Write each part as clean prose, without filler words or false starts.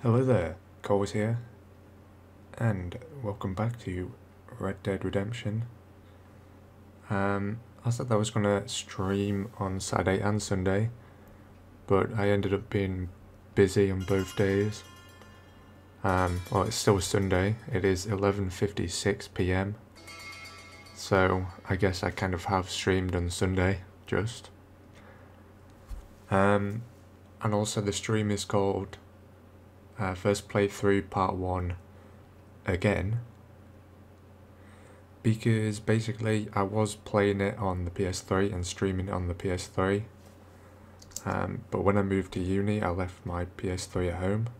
Hello there, Coles here, and welcome back to Red Dead Redemption. I said I was gonna stream on Saturday and Sunday, but I ended up being busy on both days. Well, it's still Sunday. It is 11:56 p.m. So I guess I kind of have streamed on Sunday, just. And also the stream is called First Playthrough Part 1 again, because basically I was playing it on the PS3 and streaming it on the PS3, but when I moved to uni I left my PS3 at home,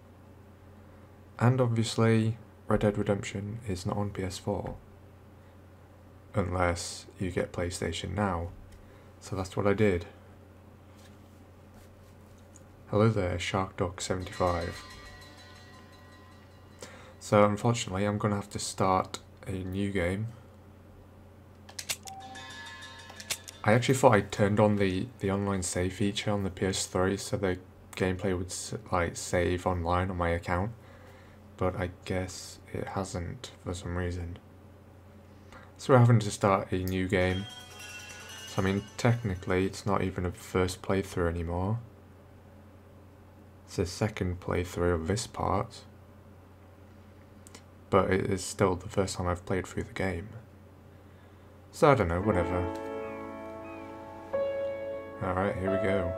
and obviously Red Dead Redemption is not on PS4 unless you get PlayStation Now, so that's what I did. Hello there, SharkDog75. So unfortunately I'm gonna have to start a new game. I actually thought I turned on the online save feature on the PS3 so the gameplay would like save online on my account, but I guess it hasn't for some reason. So we're having to start a new game. So I mean technically it's not even a first playthrough anymore. It's a second playthrough of this part, but it is still the first time I've played through the game. So I don't know, whatever. Alright, here we go.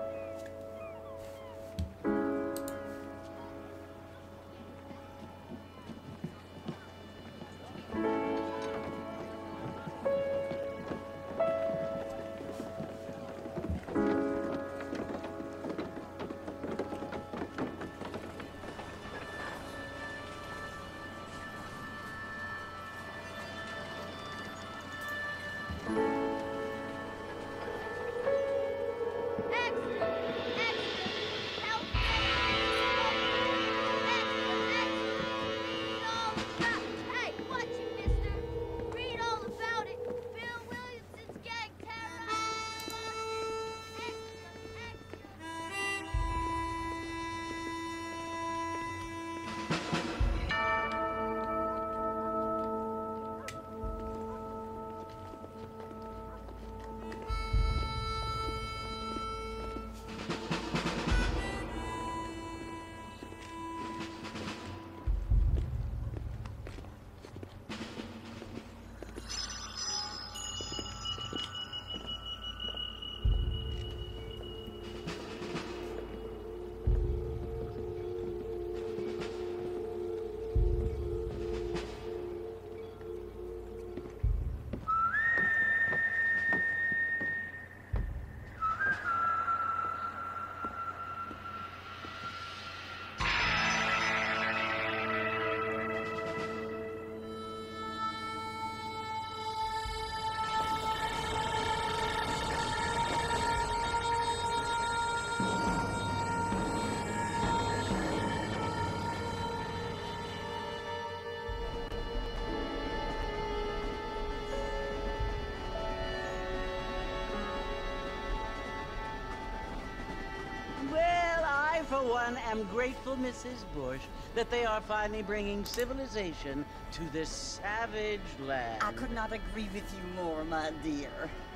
For one, am grateful, Mrs. Bush, that they are finally bringing civilization to this savage land. I could not agree with you more, my dear.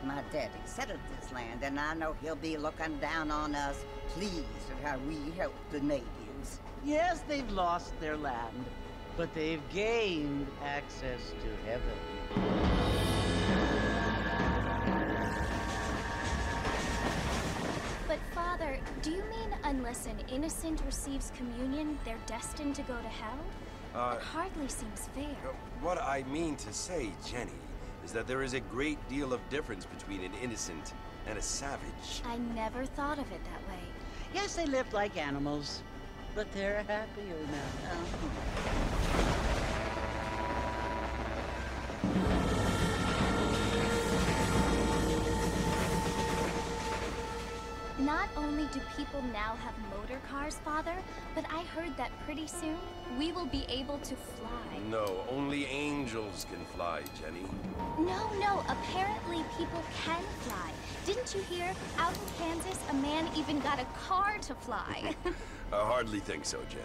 My daddy settled this land, and I know he'll be looking down on us, pleased at how we help the natives. Yes, they've lost their land, but they've gained access to heaven. But Father, do you mean unless an innocent receives communion, they're destined to go to hell? It hardly seems fair. What I mean to say, Jenny, is that there is a great deal of difference between an innocent and a savage. I never thought of it that way. Yes, they lived like animals, but they're happier now. Not only do people now have motor cars, Father, but I heard that pretty soon we will be able to fly. No, only angels can fly, Jenny. No, apparently people can fly. Didn't you hear? Out in Kansas, a man even got a car to fly. I hardly think so, Jenny.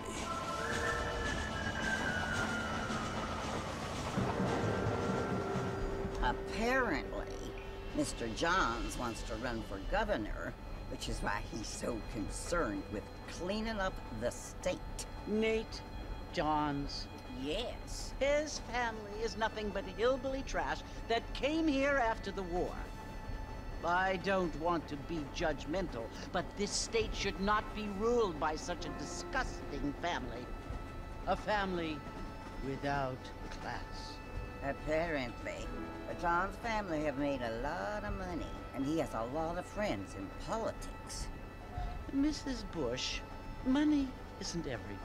Apparently, Mr. Johns wants to run for governor, which is why he's so concerned with cleaning up the state. Nate Johns. Yes. His family is nothing but hillbilly trash that came here after the war. I don't want to be judgmental, but this state should not be ruled by such a disgusting family. A family without class. Apparently. The Johns family have made a lot of money, and he has a lot of friends in politics. Mrs. Bush, money isn't everything.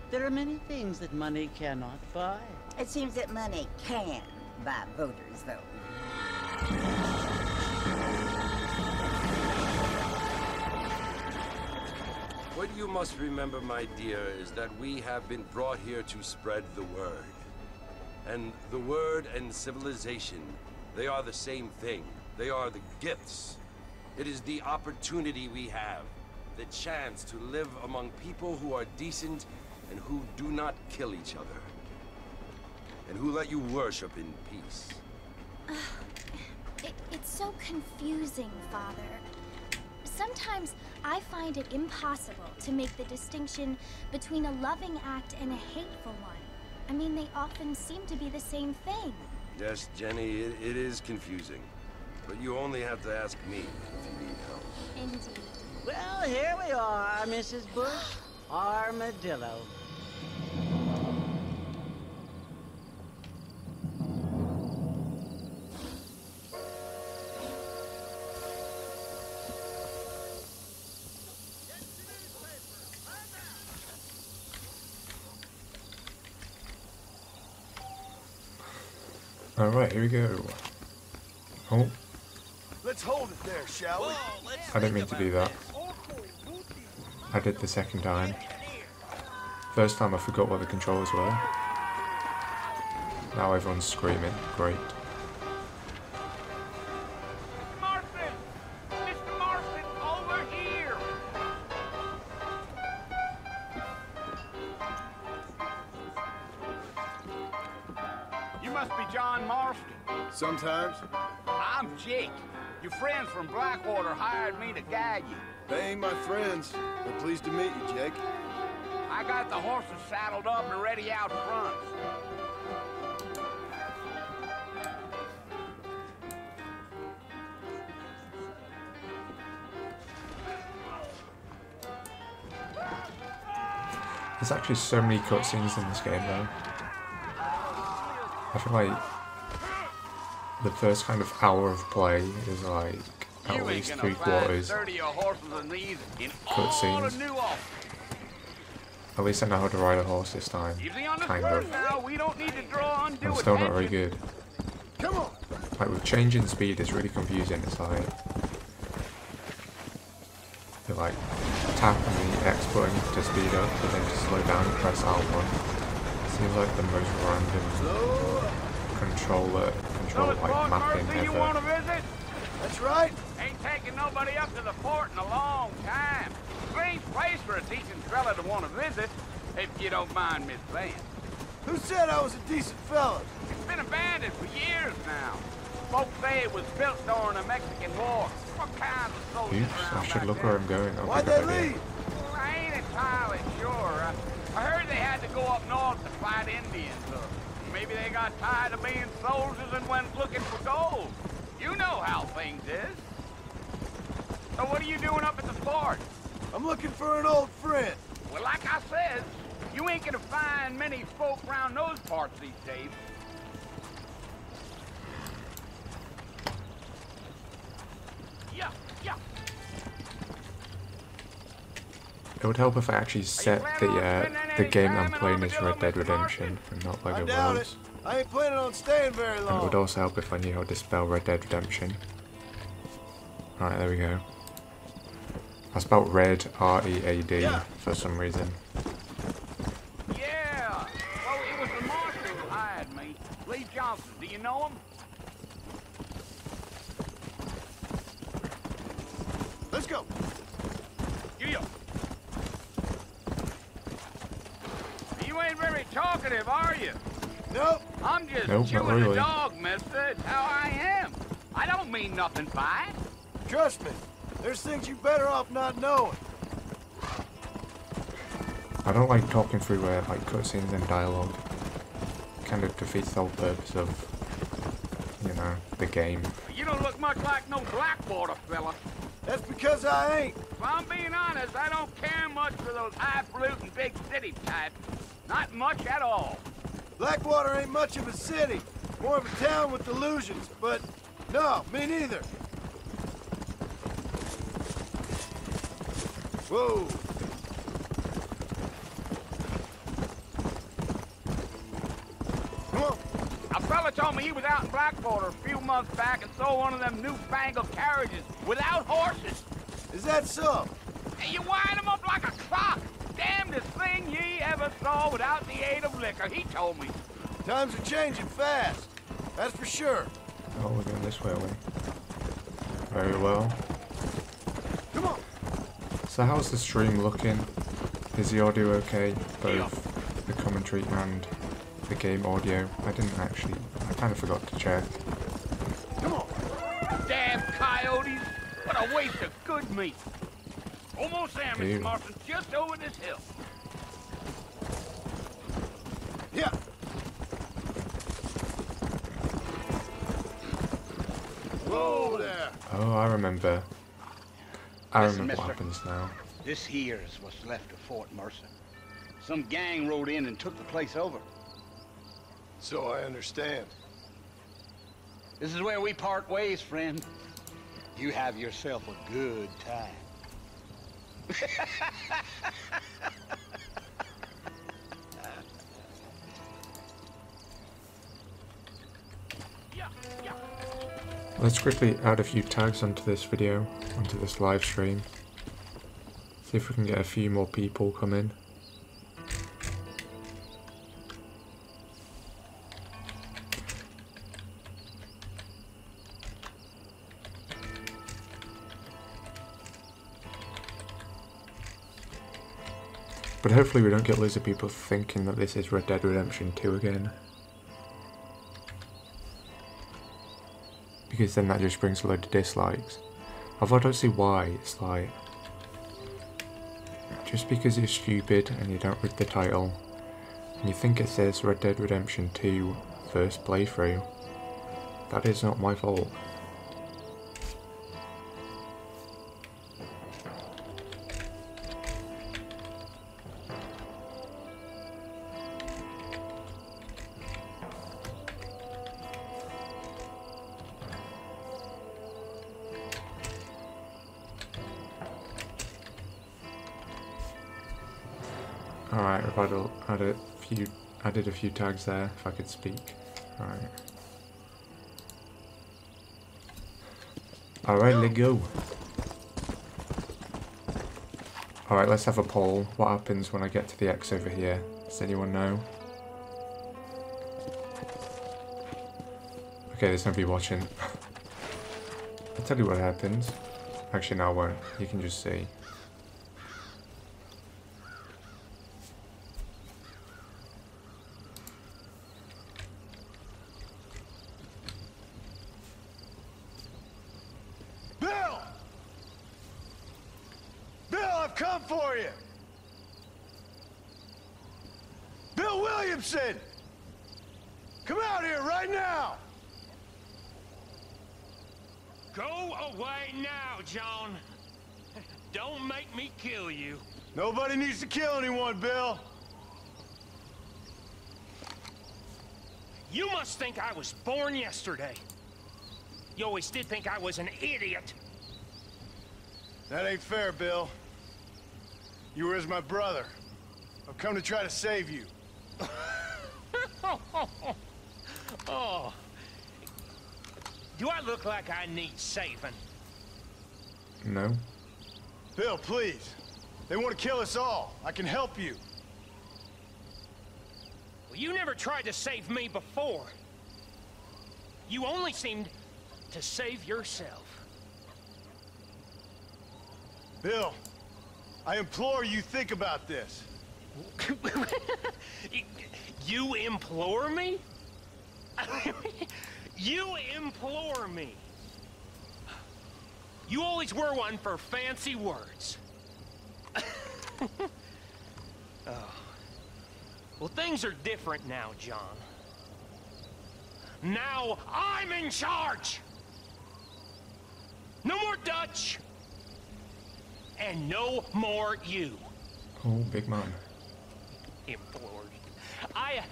There are many things that money cannot buy. It seems that money can buy voters, though. What you must remember, my dear, is that we have been brought here to spread the word. And the word and civilization, they are the same thing. They are the gifts. It is the opportunity we have, the chance to live among people who are decent and who do not kill each other. And who let you worship in peace. It's so confusing, Father. Sometimes I find it impossible to make the distinction between a loving act and a hateful one. I mean, they often seem to be the same thing. Yes, Jenny, it is confusing. But you only have to ask me if you need help. Indeed. Well, here we are, Mrs. Bush. Armadillo. Alright, here we go. Oh. Let's hold it there, shall we? I didn't mean to do that. I did the second time. First time I forgot what the controls were. Now everyone's screaming. Great. Marston! Mr. Marston, over here! You must be John Marston. Sometimes. I'm Jake. Your friends from Blackwater hired me to guide you. They ain't my friends, but pleased to meet you, Jake. I got the horses saddled up and ready out front. There's actually so many cutscenes in this game though. I feel like the first kind of hour of play is like at least 3/4 cutscenes. At least I know how to ride a horse this time. Kind of. I'm still not very good. Come on. Like with changing speed, it's really confusing. It's like you like tap on the X button to speed up, but then to slow down and press R1. Seems like the most random control like mapping ever. That's right. Ain't taking nobody up to the fort in a long time. Strange place for a decent fella to want to visit, if you don't mind Miss Vance. Who said I was a decent fella? It's been abandoned for years now. Folks say it was built during the Mexican War. What kind of soldiers Oops, I around should back look then? where I'm going. That'll be Why'd a good they idea. leave? Well, I ain't entirely sure. I heard they had to go up north to fight Indians. Maybe they got tired of being soldiers and went looking for gold. You know how things is. So what are you doing up at the fort? I'm looking for an old friend. Well, like I said, you ain't gonna find many folk around those parts these days. Yeah, yeah. It would help if I actually set the game I'm playing as Red Dead Redemption and not I Lego doubt it. Worlds. I ain't planning on staying very And it long. would also help if I knew how to spell Red Dead Redemption. Right, there we go. I spelled red, R-E-A-D, for some reason. Yeah. Well, it was the marshal who hired me. Lee Johnson. Do you know him? Let's go. Yeah. talkative, are you? Nope. I'm just Nope, not chewing really. the dog, mister. It's how I am. I don't mean nothing by it. Trust me. There's things you better off not knowing. I don't like talking through like cutscenes and dialogue. Kind of defeats the whole purpose of, you know, the game. You don't look much like no Blackwater fella. That's because I ain't. If I'm being honest, I don't care much for those highfalutin big city types. Not much at all. Blackwater ain't much of a city. More of a town with illusions, but no, me neither. Whoa. Come on. A fella told me he was out in Blackwater a few months back and saw one of them newfangled carriages without horses. Is that so? And you wind them up like a clock. Damnedest thing ye ever saw without the aid of liquor, he told me. Times are changing fast. That's for sure. Oh, we're going this way, are we? Very well. Come on. So how's the stream looking? Is the audio okay? Both the commentary and the game audio? I kind of forgot to check. Come on. Damn coyotes. What a waste of good meat. Almost there, Ew. Mr. Marston. Just over this hill. Yeah. Whoa there. Oh, I remember. I Listen, remember what mister. happens now. This here is what's left of Fort Mercer. Some gang rode in and took the place over. So I understand. This is where we part ways, friend. You have yourself a good time. Let's quickly add a few tags onto this video, onto this live stream. See if we can get a few more people come in. But hopefully we don't get loads of people thinking that this is Red Dead Redemption 2 again. Because then that just brings a load of dislikes. Although I don't see why. It's like, just because you're stupid and you don't read the title and you think it says Red Dead Redemption 2 first playthrough, that is not my fault. Alright, I've added a few tags there, if I could speak. Alright, let's go. Alright, let's have a poll. What happens when I get to the X over here? Does anyone know? Okay, there's nobody watching. I'll tell you what happens. Actually, no, I won't. You can just see. Come for you! Bill Williamson! Come out here right now! Go away now, John. Don't make me kill you. Nobody needs to kill anyone, Bill. You must think I was born yesterday. You always did think I was an idiot. That ain't fair, Bill. You were as my brother. I've come to try to save you. Oh. Do I look like I need saving? No. Bill, please. They want to kill us all. I can help you. Well, you never tried to save me before. You only seemed to save yourself. Bill, I implore you think about this. You implore me? You implore me? You always were one for fancy words. Oh. Well, things are different now, John. Now I'm in charge! No more Dutch! And no more you. Oh, big man. Implores. I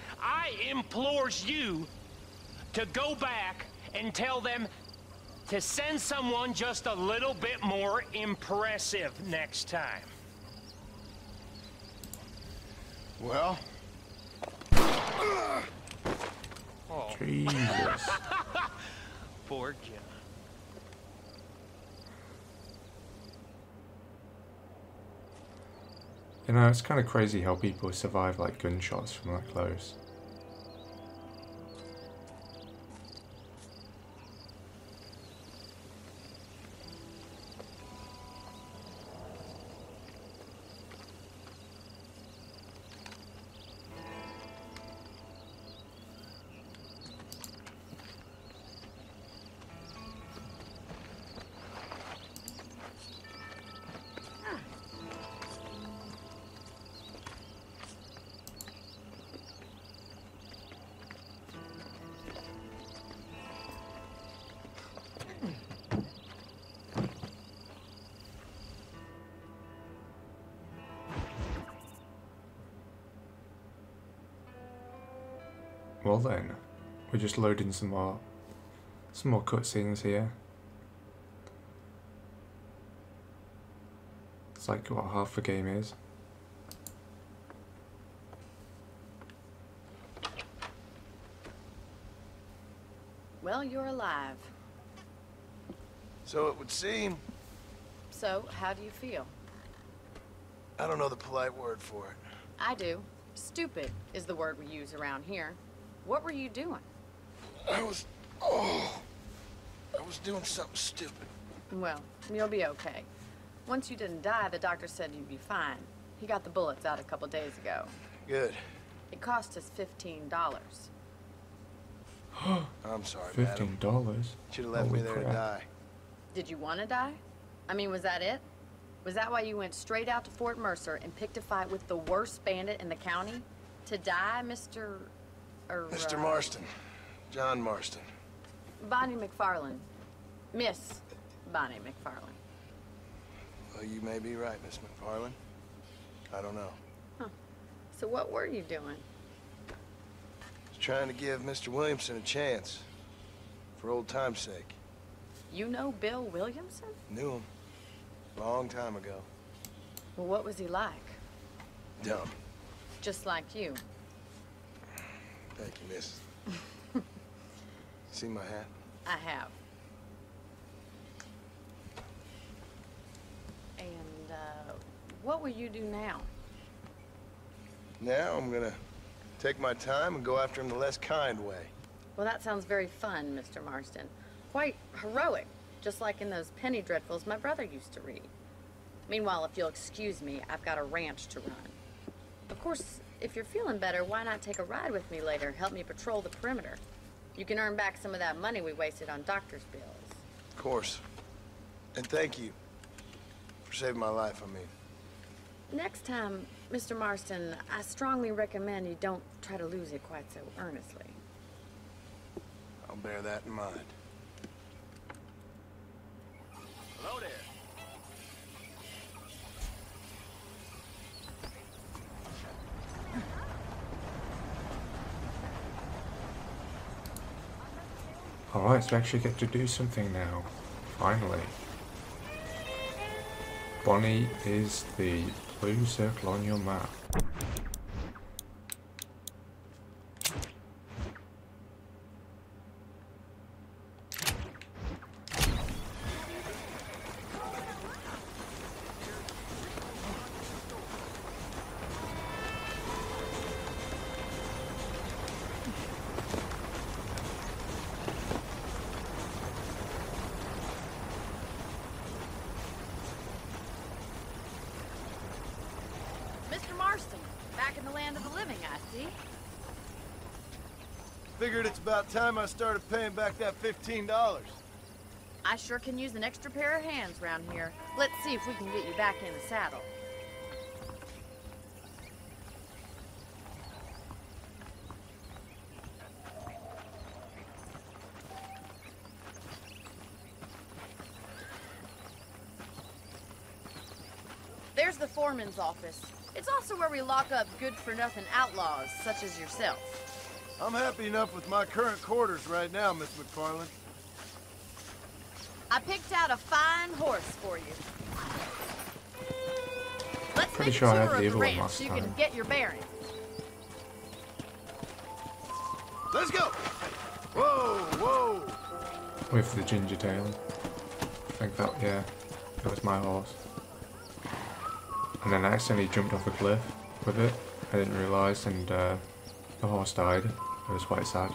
implores you to go back and tell them to send someone just a little bit more impressive next time. Well? Oh. Jesus. Poor John. You know, it's kind of crazy how people survive like gunshots from that close. Well then, we're just loading some more cutscenes here. It's like what half the game is. Well, you're alive. So it would seem. So, how do you feel? I don't know the polite word for it. I do. Stupid is the word we use around here. What were you doing? I was doing something stupid. Well, you'll be okay. Once you didn't die, the doctor said you'd be fine. He got the bullets out a couple days ago. Good. It cost us $15. I'm sorry, madam. $15? Should have left me there to die. Did you want to die? I mean, was that it? Was that why you went straight out to Fort Mercer and picked a fight with the worst bandit in the county? To die, Mr. Mr. Marston. John Marston. Bonnie McFarland. Miss Bonnie McFarland. Well, you may be right, Miss McFarland. I don't know. Huh. So what were you doing? Was trying to give Mr. Williamson a chance. For old time's sake. You know Bill Williamson? Knew him. Long time ago. Well, what was he like? Dumb. Just like you. Thank you, miss. See my hat? I have. And, what will you do now? Now I'm gonna take my time and go after him the less kind way. Well, that sounds very fun, Mr. Marston. Quite heroic, just like in those penny dreadfuls my brother used to read. Meanwhile, if you'll excuse me, I've got a ranch to run. Of course, if you're feeling better, why not take a ride with me later? Help me patrol the perimeter. You can earn back some of that money we wasted on doctor's bills. Of course. And thank you for saving my life, I mean. Next time, Mr. Marston, I strongly recommend you don't try to lose it quite so earnestly. I'll bear that in mind. Hello there. Alright, so we actually get to do something now. Finally. Bonnie is the blue circle on your map. Mr. Marston, Figured it's about time I started paying back that $15. I sure can use an extra pair of hands around here. Let's see if we can get you back in the saddle. There's the foreman's office. It's also where we lock up good-for-nothing outlaws, such as yourself. I'm happy enough with my current quarters right now, Miss McFarland. I picked out a fine horse for you. Let's Pretty make sure I a had tour the of the evil one ranch last so you can time. get your bearings. Let's go! Whoa, whoa! With the ginger tail. I think that, yeah, that was my horse. And then I accidentally jumped off a cliff with it. I didn't realise, and the horse died. It was quite sad.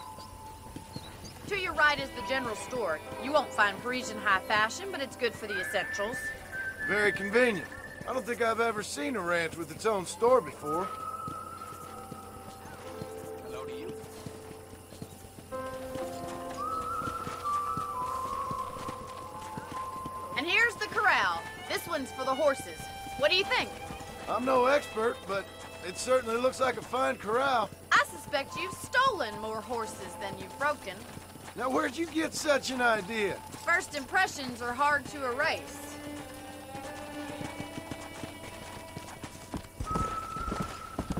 To your right is the general store. You won't find Parisian high fashion, but it's good for the essentials. Very convenient. I don't think I've ever seen a ranch with its own store before. Hello to you. And here's the corral. This one's for the horses. What do you think? I'm no expert, but it certainly looks like a fine corral. I suspect you've stolen more horses than you've broken. Now, where'd you get such an idea? First impressions are hard to erase.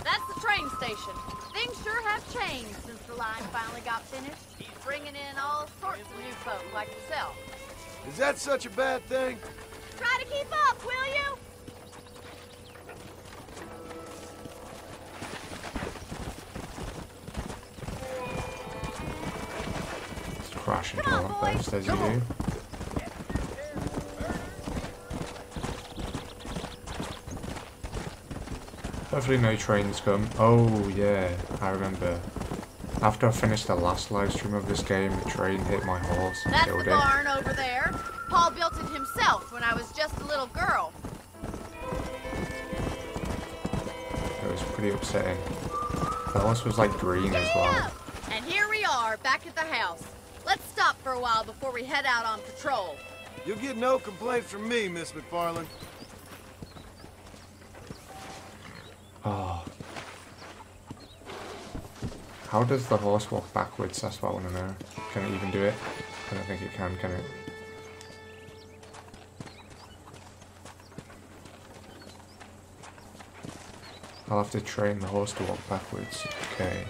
That's the train station. Things sure have changed since the line finally got finished. He's bringing in all sorts of new folk like yourself. Is that such a bad thing? Try to keep up, will you? Just crash into one of those as you do. Hopefully no trains come. Oh yeah, I remember. After I finished the last live stream of this game, a train hit my horse and That's killed the it. barn over there. Paul built it himself when I was just a little girl. It was pretty upsetting. The horse was like green as well. And here we are, back at the house. Let's stop for a while before we head out on patrol. You'll get no complaints from me, Miss McFarland. Oh. How does the horse walk backwards? That's what I want to know. Can it even do it? I don't think it can it? I'll have to train the horse to walk backwards. Okay.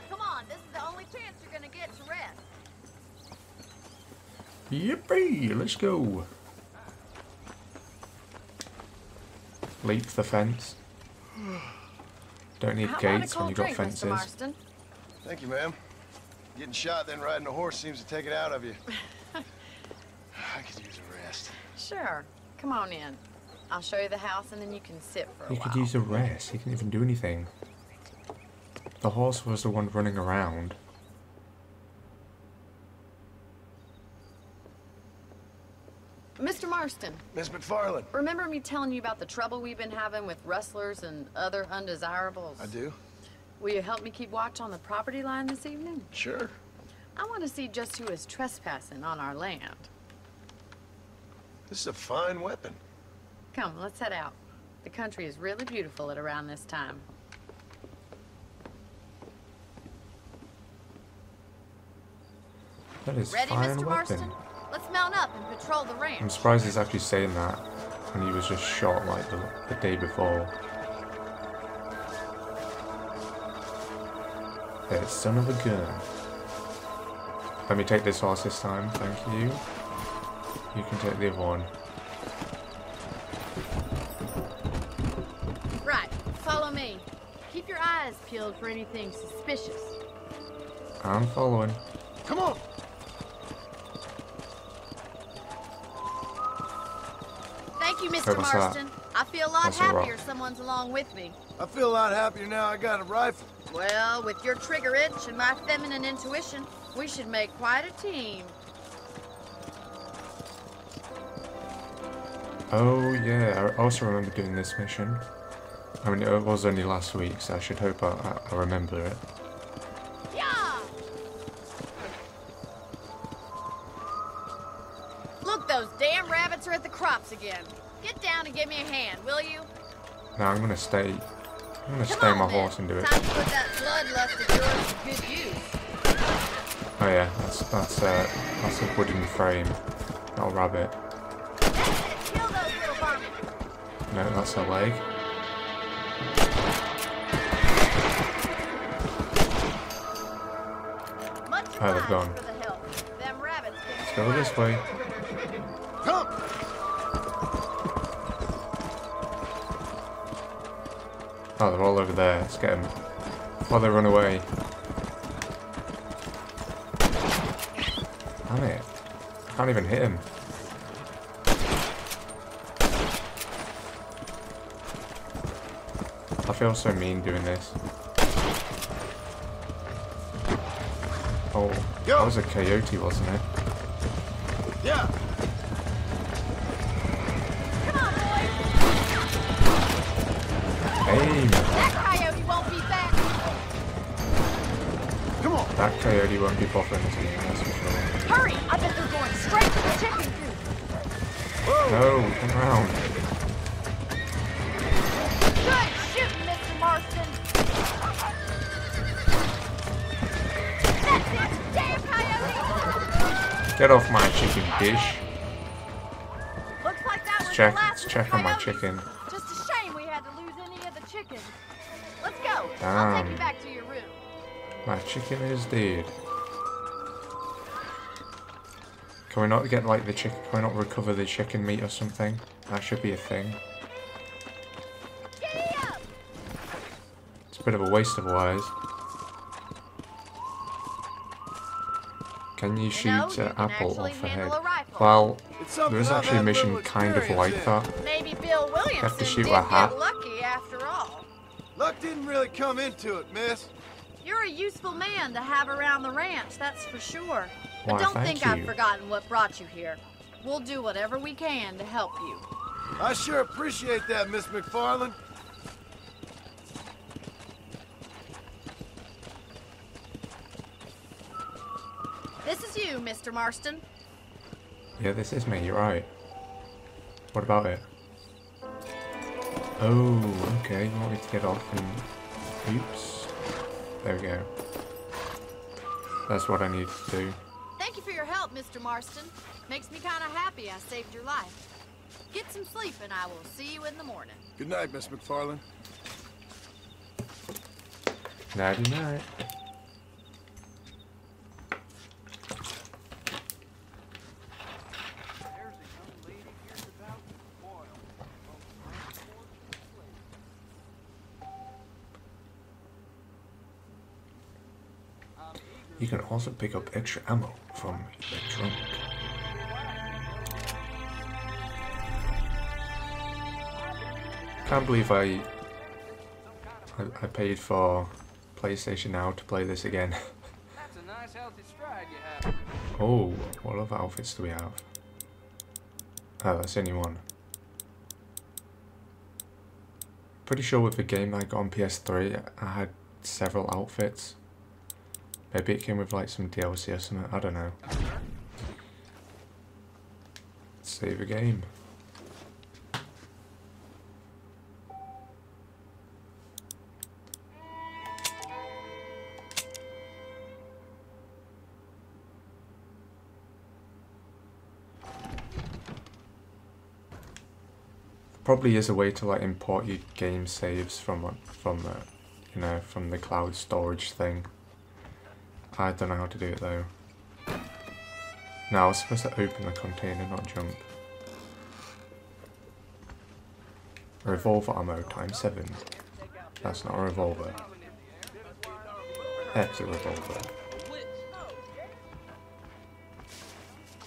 Come on, this is the only chance you're gonna get to rest. Yippee! Let's go! Leap the fence. Don't need gates when you've got fences. Thank you, ma'am. Getting shot then riding a horse seems to take it out of you. I could use a rest. Sure. Come on in. I'll show you the house and then you can sit for a He while. could use a rest. He couldn't even do anything. The horse was the one running around. Mr. Marston. Miss McFarland. Remember me telling you about the trouble we've been having with rustlers and other undesirables? I do. Will you help me keep watch on the property line this evening? Sure. I want to see just who is trespassing on our land. This is a fine weapon. Come, let's head out. The country is really beautiful at around this time. That is Ready, fine Mr. weapon. Marston? Let's mount up and patrol the ranch. I'm surprised he's actually saying that when he was just shot like the day before. Yeah, son of a gun. Let me take this horse this time, thank you. You can take the other one. Right, follow me. Keep your eyes peeled for anything suspicious. I'm following. Come on! Thank you, Hey, Mr. what's that? Marston. I feel a lot That's a rock. happier someone's along with me. I feel a lot happier now I got a rifle. Well, with your trigger itch and my feminine intuition, we should make quite a team. Oh yeah, I also remember doing this mission. I mean, it was only last week, so I should hope I remember it. Yeah! Look, those damn rabbits are at the crops again. Get down and give me a hand, will you? No, I'm gonna stay. I'm gonna stay on my horse and do it. Time to put that bloodlust of yours to good use. Oh yeah, that's a wooden frame, not a rabbit. Kill those little varmints. No, that's a leg. Oh, they've gone. Let's go this way. Come! Oh, they're all over there. Let's get them. Before they run away. Damn it. I can't even hit him. I feel so mean doing this. Oh, that was a coyote, wasn't it? Yeah. Aim! That coyote won't be back. Come on. That coyote won't be bothering to me, that's for sure. Hurry! I bet they're going straight to the chicken coop. No, come around. Good shooting, Mr. Marston. That's it, damn coyote! Get off my chicken dish. Looks like that was Check, the last let's of check the on my coyotes. chicken. Just a shame we had to lose any of the chickens. Let's go. I'll Damn. take you back to your room. My chicken is dead. Can we not get like the chicken? Can we not recover the chicken meat or something? That should be a thing. It's a bit of a waste otherwise. Can you shoot an apple off the head? Well, there is actually a mission kind of like that. Maybe Bill Williamson You have to shoot did a hat. get lucky after all. Luck didn't really come into it, miss. You're a useful man to have around the ranch, that's for sure. But Why, don't thank think I've you. forgotten what brought you here. We'll do whatever we can to help you. I sure appreciate that, Miss McFarland. This is you, Mr. Marston. Yeah, this is me, you're right. What about it? Oh, okay, you want me to get off and... Oops. There we go. That's what I need to do. Thank you for your help, Mr. Marston. Makes me kind of happy I saved your life. Get some sleep and I will see you in the morning. Good night, Miss McFarland. Nighty night. You can also pick up extra ammo from the trunk. Can't believe I paid for PlayStation Now to play this again. That's a nice healthy stride you have. Oh, what other outfits do we have? Oh, that's only one. Pretty sure with the game I got on PS3, I had several outfits. Maybe it came with like some DLC or something, I don't know. Save a game. Probably is a way to like import your game saves from you know, from the cloud storage thing. I don't know how to do it though. No, I was supposed to open the container, not jump. Revolver ammo times 7. That's not a revolver. That's a revolver.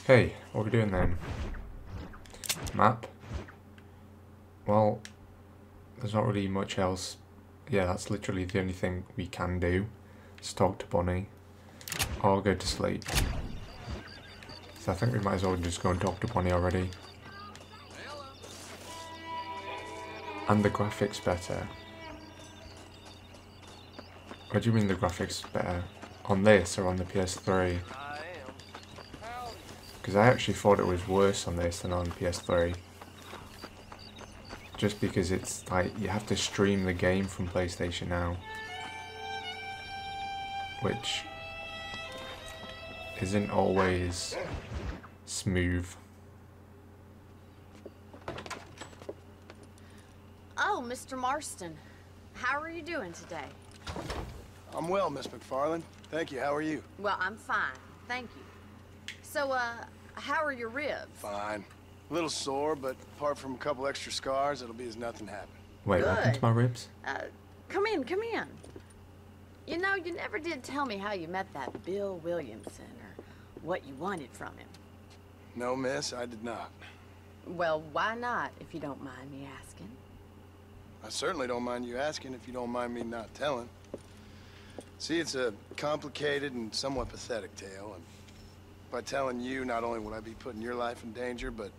Okay, what are we doing then? Map. Well, there's not really much else. Yeah, that's literally the only thing we can do. Is talk to Bonnie. Or go to sleep. So I think we might as well just go and talk to Bonnie already. And the graphics better. What do you mean the graphics better? On this or on the PS3? Because I actually thought it was worse on this than on PS3. Just because it's like, you have to stream the game from PlayStation Now. Which isn't always smooth. Oh, Mr. Marston. How are you doing today? I'm well, Miss McFarland. Thank you. How are you? Well, I'm fine. Thank you. So, how are your ribs? Fine. A little sore, but apart from a couple extra scars, it'll be as nothing happened. Wait, what happened to my ribs? Come in, come in. You know, you never did tell me how you met that Bill Williamson or what you wanted from him. No, miss, I did not. Well, why not, if you don't mind me asking? I certainly don't mind you asking if you don't mind me not telling. See, it's a complicated and somewhat pathetic tale, and by telling you, not only would I be putting your life in danger, but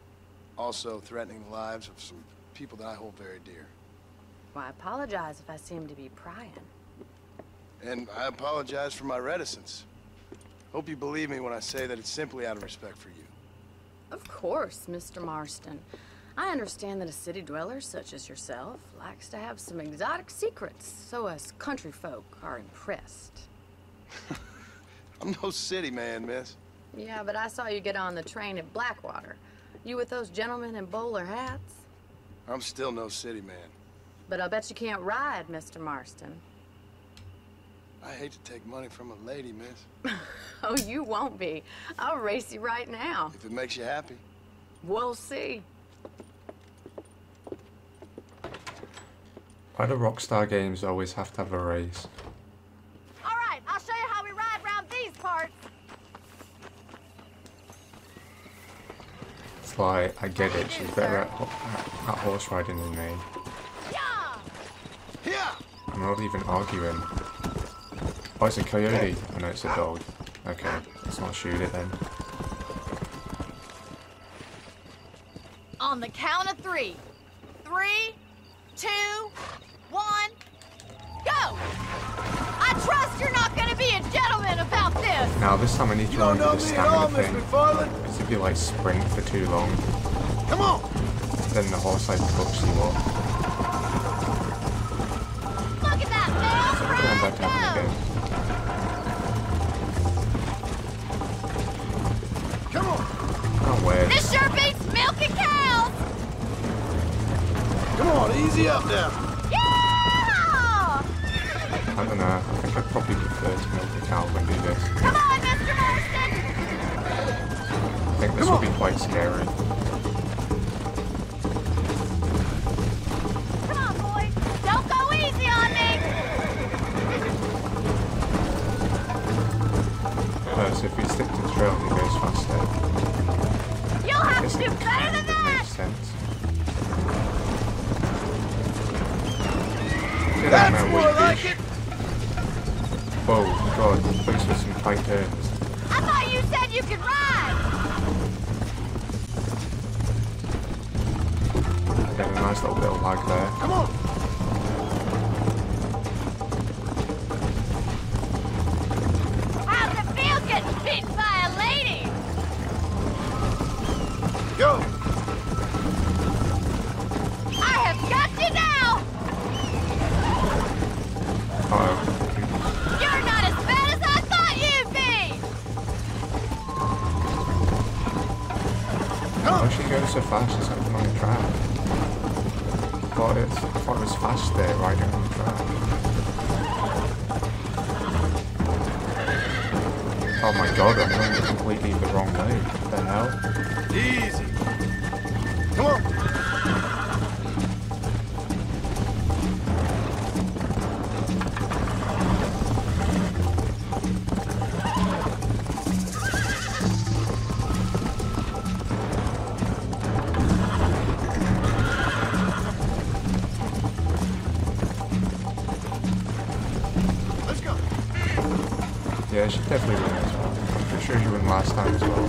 also threatening the lives of some people that I hold very dear. Well, I apologize if I seem to be prying. And I apologize for my reticence. Hope you believe me when I say that it's simply out of respect for you. Of course, Mr. Marston. I understand that a city dweller such as yourself likes to have some exotic secrets, so us country folk are impressed. I'm no city man, miss. Yeah, but I saw you get on the train at Blackwater. You with those gentlemen in bowler hats? I'm still no city man. But I'll bet you can't ride, Mr. Marston. I hate to take money from a lady, miss. Oh, you won't be. I'll race you right now. If it makes you happy. We'll see. Why do Rockstar games always have to have a race? All right, I'll show you how we ride around these parts. It's like, I get it, she's better at horse riding than me. Yeah. I'm not even arguing. Oh, it's a coyote. Oh no, it's a dog. Okay, let's not shoot it then. On the count of 3. 3, 2, 1, go! I trust you're not gonna be a gentleman about this! Now this time I need to remember the stamina thing. Because if you like sprint for too long, come on! Then the horse like books you up. Look at that, man! So I'm back to having a game. Come on! Oh, wait. This sure beats milking cows! Come on, easy up now. Yeah! I don't know, I think I'd probably prefer to milk the cow than do this. Come on, Mr. Marston! I think this will be quite scary. Come on, boy! Don't go easy on me! So if you stick to the trail, it goes faster. You'll have to do better than that! Makes sense. Get out That's now, more wee like bitch. it! Whoa, God, thanks for some tight turns. I thought you said you could ride! Get a nice little bit of lag there. Come on! How's it feel getting beaten by a lady? Go! I have got you now! Uh-oh. You're not as bad as I thought you'd be! Why is she going so fast? She's not even on the track. I thought it was fast there, riding on the track. Oh my God, I'm going completely the wrong way. What the hell? Easy. Come on. Let's go. Yeah, she definitely win as well. I'm pretty sure she won last time as well.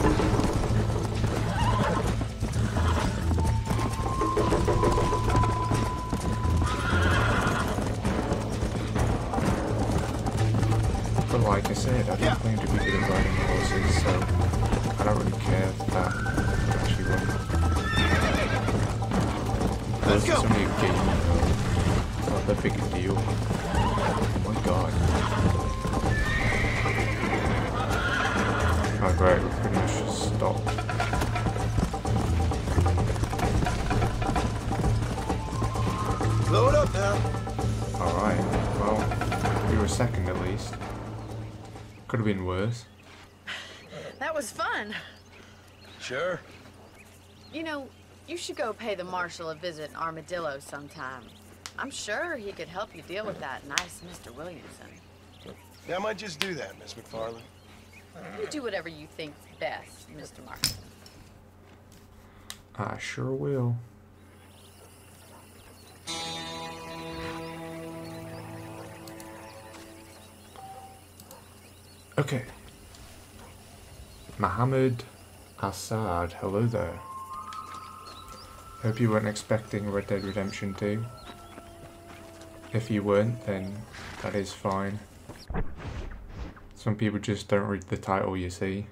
like I said, I don't claim to be good at riding horses, so I don't really care if that actually won. Plus, it's only a game, though. It's not that big a deal. Oh my god. Oh great, we're pretty much just stopped. Blow it up now. Alright, well, we were second at least. Could have been worse. That was fun. Sure. You know, you should go pay the Marshal a visit in Armadillo sometime. I'm sure he could help you deal with that nice Mr. Williamson. Yeah, I might just do that, Miss McFarland. You do whatever you think's best, Mr. Marston. I sure will. Okay. Mohammed Assad, hello there. Hope you weren't expecting Red Dead Redemption 2. If you weren't, then that is fine. Some people just don't read the title, you see,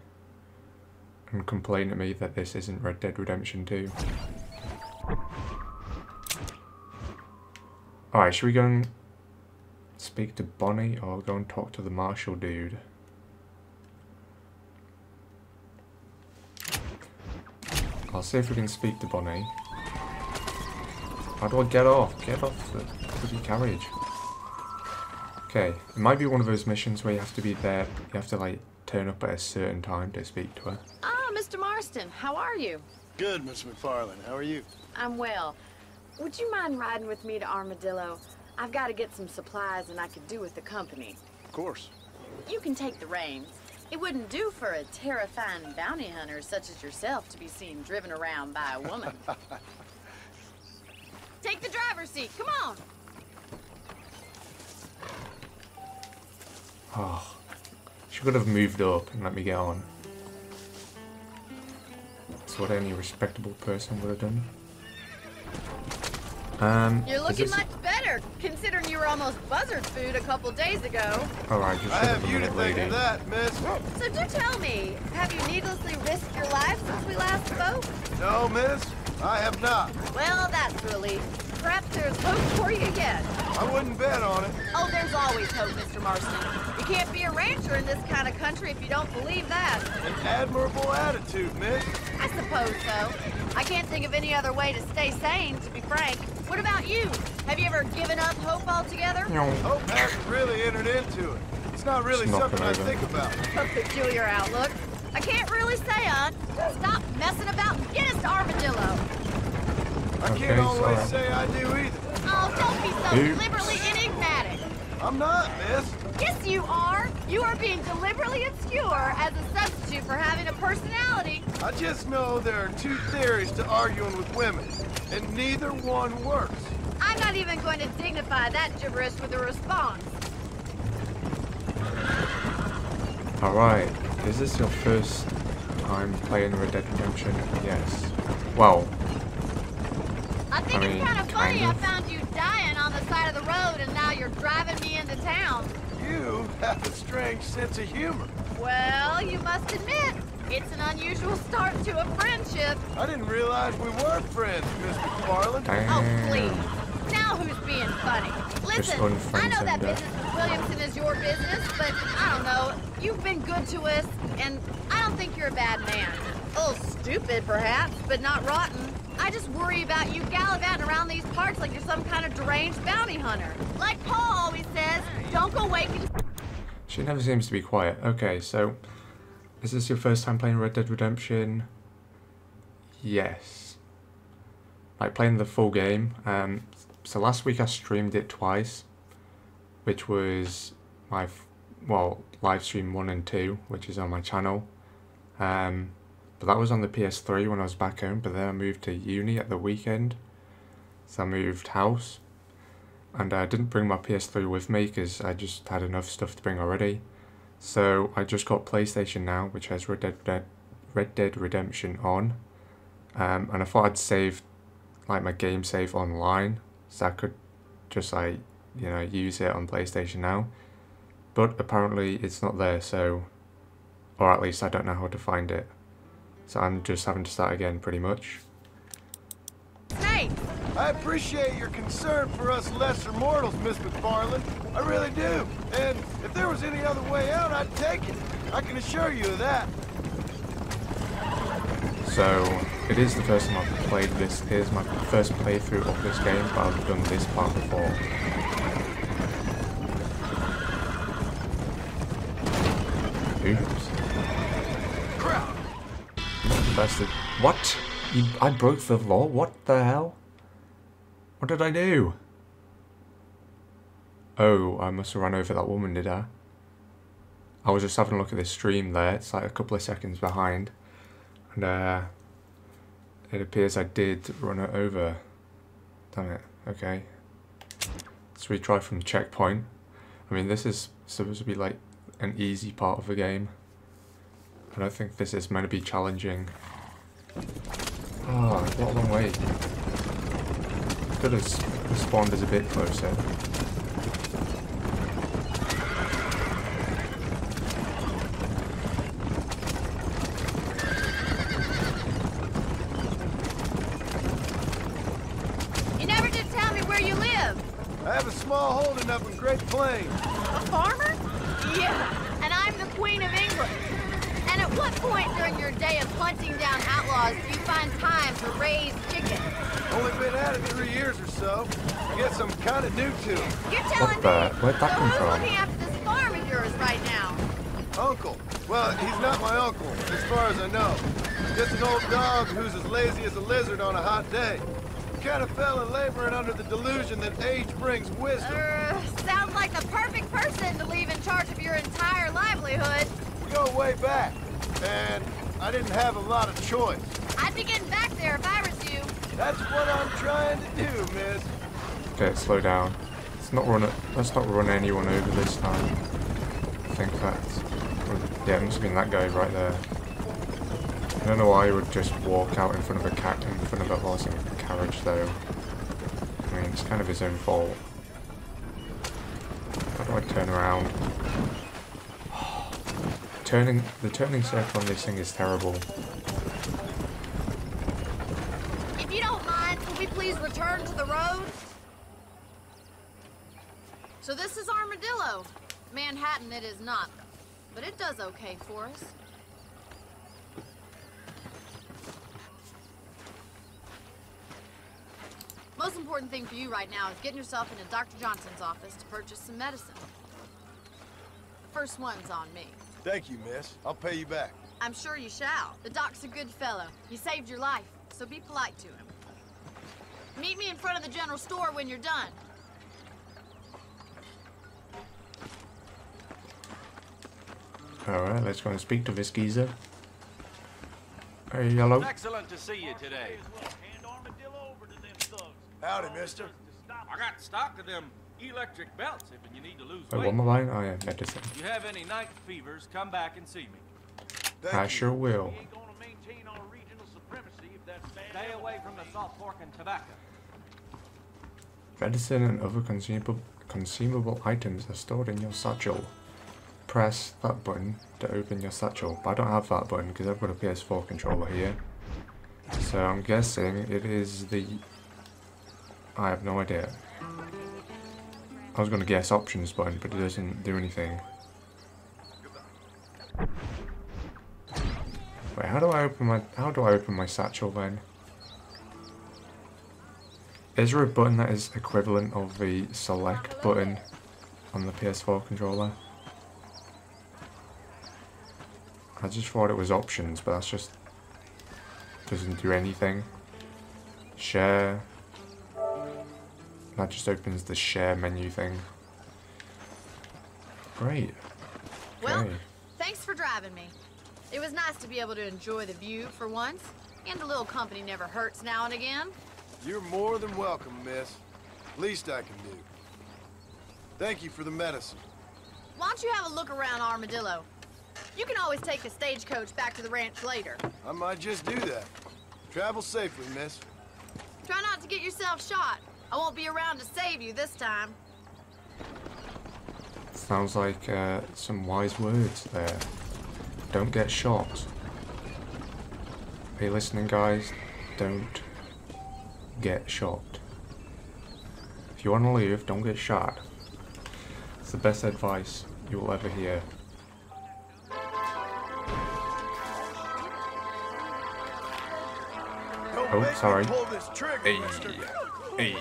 and complain to me that this isn't Red Dead Redemption 2. Alright, should we go and speak to Bonnie or go and talk to the Marshal dude? I'll see if we can speak to Bonnie. How do I get off? Get off the bloody carriage. Okay, it might be one of those missions where you have to be there, you have to like turn up at a certain time to speak to her. Ah, Mr. Marston, how are you? Good, Miss McFarland. How are you? I'm well. Would you mind riding with me to Armadillo? I've got to get some supplies and I could do with the company. Of course. You can take the reins. It wouldn't do for a terrifying bounty hunter such as yourself to be seen driven around by a woman. Take the driver's seat, come on! Oh, she could have moved up and let me get on. That's what any respectable person would have done. You're looking much better, considering you were almost buzzard food a couple days ago. Alright, just I have you to minute, thank lady. for that, miss. So do tell me, have you needlessly risked your life since we last spoke? No, miss, I have not. Well, that's a relief. Perhaps there's hope for you yet. I wouldn't bet on it. Oh, there's always hope, Mr. Marston. You can't be a rancher in this kind of country if you don't believe that. An admirable attitude, miss. I suppose so. I can't think of any other way to stay sane, to be frank. What about you? Have you ever given up hope altogether? Hope hasn't really entered into it. It's not really It's something I knocking over. think about. A peculiar outlook. I can't really say, Aunt. Stop messing about and get us to Armadillo. I Okay, can't always sorry. say I do either. Oh, don't be so Oops. deliberately enigmatic. I'm not, miss. Yes, you are. You are being deliberately obscure as a substitute for having a personality. I just know there are two theories to arguing with women, and neither one works. I'm not even going to dignify that gibberish with a response. Alright, is this your first time playing Red Dead Redemption? Yes. Well, I think I mean, it's kind of funny kind I of. found you dying on the side of the road and now you're driving me into town. You have a strange sense of humor. Well, you must admit, it's an unusual start to a friendship. I didn't realize we were friends, Miss McFarland. Oh, damn. please. Now who's being funny? Listen, I know that unfriends business with Williamson is your business, but I don't know. You've been good to us, and I don't think you're a bad man. A little stupid, perhaps, but not rotten. I just worry about you gallivanting around these parts like you're some kind of deranged bounty hunter. Like Paul always says, don't go waking... She never seems to be quiet. Okay, so is this your first time playing Red Dead Redemption? Yes. Like playing the full game. So last week I streamed it twice, which was my live stream 1 and 2, which is on my channel. But that was on the PS3 when I was back home. But then I moved to uni at the weekend, so I moved house. And I didn't bring my PS3 with me because I just had enough stuff to bring already. So I just got PlayStation now, which has Red Dead Redemption on. And I thought I'd save like my game save online, so I could just like, you know, use it on PlayStation now. But apparently it's not there, so... Or at least I don't know how to find it. So I'm just having to start again, pretty much. Snake! I appreciate your concern for us lesser mortals, Miss McFarland. I really do. And if there was any other way out, I'd take it. I can assure you of that. So, it is the first time I've played this. It is my first playthrough of this game, but I've done this part before. Oops. Crap! Bastard. What? I broke the law? What the hell? What did I do? Oh, I must have run over that woman, did I? I was just having a look at this stream there. It's like a couple of seconds behind. And it appears I did run her over. Damn it. Okay. Let's retry from the checkpoint. I mean, this is supposed to be like an easy part of the game. I don't think this is meant to be challenging. Oh, what a long way. Could have spawned us a bit closer. You never did tell me where you live. I have a small holding up in Great Plains. A farmer? Yeah, and I'm the Queen of England. And at what point during your day of hunting down outlaws do you find time to raise chickens? Only been at it 3 years or so. I guess I'm kind of new to it. You're telling What the? Where'd that so come who's from? looking after this farm of yours right now? Uncle. Well, he's not my uncle, as far as I know. Just an old dog who's as lazy as a lizard on a hot day. Kind of fell in laboring under the delusion that age brings wisdom. Sounds like the perfect person to leave in charge of your entire livelihood. We go way back, and I didn't have a lot of choice. I'd be getting back there if I was you. That's what I'm trying to do, miss. Okay, slow down. Let's not run anyone over this time. I think that's... Yeah, it must have been that guy right there. I don't know why he would just walk out in front of a horse and carriage though. I mean, it's kind of his own fault. How do I turn around? The turning circle on this thing is terrible. If you don't mind, will we please return to the road? So this is Armadillo. Manhattan it is not, but it does okay for us. Most important thing for you right now is getting yourself into Dr. Johnson's office to purchase some medicine. The first one's on me. Thank you, miss. I'll pay you back. I'm sure you shall. The doc's a good fellow. He saved your life, so be polite to him. Meet me in front of the general store when you're done. Alright, let's go and speak to this geezer. Hey, hello. Excellent to see you today. Howdy, mister. I got stock of them electric belts if you need to lose Wait, weight. what am I buying? Oh yeah, medicine. If you have any night fevers, come back and see me. I sure will. Stay away from the salt pork and tobacco. Medicine and other consumable items are stored in your satchel. Press that button to open your satchel. But I don't have that button because I've got a PS4 controller here. So I'm guessing it is the... I have no idea. I was going to guess options button, but it doesn't do anything. Wait, how do I open my satchel then? Is there a button that is equivalent of the select button on the PS4 controller? I just thought it was options, but that's just doesn't do anything. Share. That just opens the share menu thing. Great. Well, Okay. thanks for driving me. It was nice to be able to enjoy the view for once, and a little company never hurts now and again. You're more than welcome, miss. Least I can do. Thank you for the medicine. Why don't you have a look around Armadillo? You can always take the stagecoach back to the ranch later. I might just do that. Travel safely, miss. Try not to get yourself shot. I won't be around to save you this time. Sounds like some wise words there. Don't get shot. Are you listening, guys? Don't get shot. If you want to leave, don't get shot. It's the best advice you will ever hear. Oh, sorry. Hey, hey.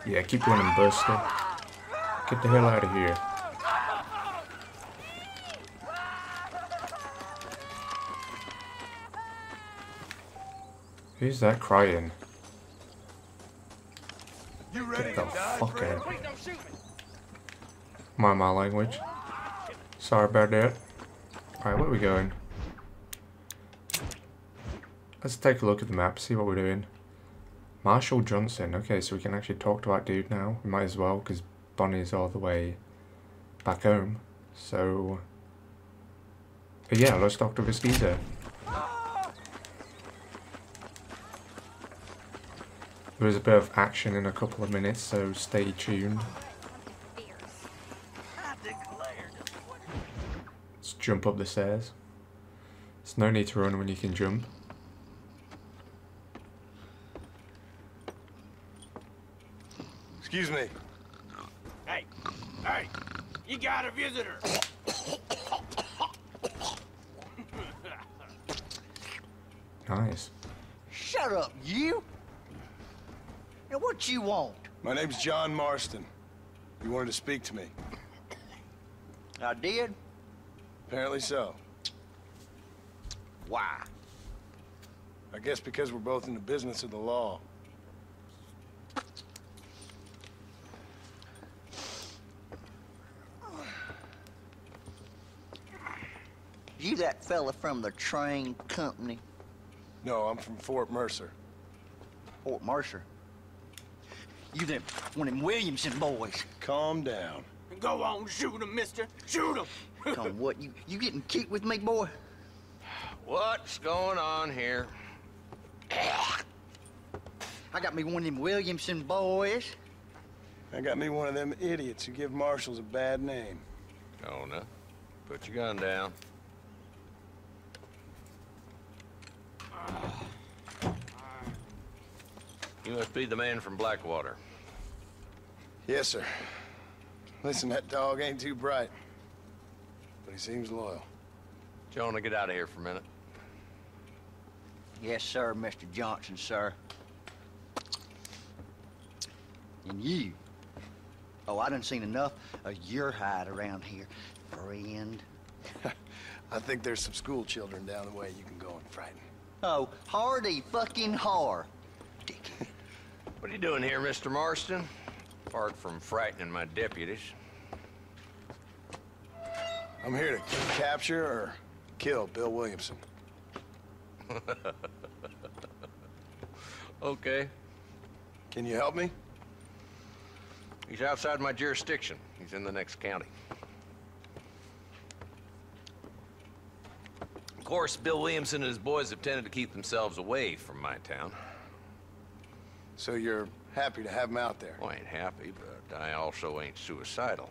Yeah, keep running, Buster. Get the hell out of here. Who's that crying? Get the fuck out. Mind my language. Sorry about that. Alright, where are we going? Let's take a look at the map, see what we're doing. Marshall Johnson. Okay, so we can actually talk to that dude now. We might as well, because Bonnie's all the way back home. So, yeah, let's talk to this geezer. There's a bit of action in a couple of minutes, so stay tuned. Let's jump up the stairs. There's no need to run when you can jump. Excuse me. Hey, you got a visitor. Nice. Shut up, you! Now, what you want? My name's John Marston. You wanted to speak to me. I did? Apparently so. Why? I guess because we're both in the business of the law. You that fella from the train company? No, I'm from Fort Mercer. Fort Mercer? You them one of them Williamson boys. Calm down. Go on, shoot him, mister. Shoot him. Come what, you getting cute with me, boy? What's going on here? I got me one of them Williamson boys. I got me one of them idiots who give marshals a bad name. Oh, no. Put your gun down. You must be the man from Blackwater. Yes, sir. Listen, that dog ain't too bright, but he seems loyal. Jonah, get out of here for a minute. Yes, sir, Mr. Johnson, sir. And you. Oh, I done seen enough of your hide around here, friend. I think there's some school children down the way you can go and frighten. Oh, hardy fucking har. What are you doing here, Mr. Marston? Apart from frightening my deputies. I'm here to capture or kill Bill Williamson. Okay. Can you help me? He's outside my jurisdiction. He's in the next county. Of course, Bill Williamson and his boys have tended to keep themselves away from my town. So you're happy to have him out there? Well, I ain't happy, but I also ain't suicidal.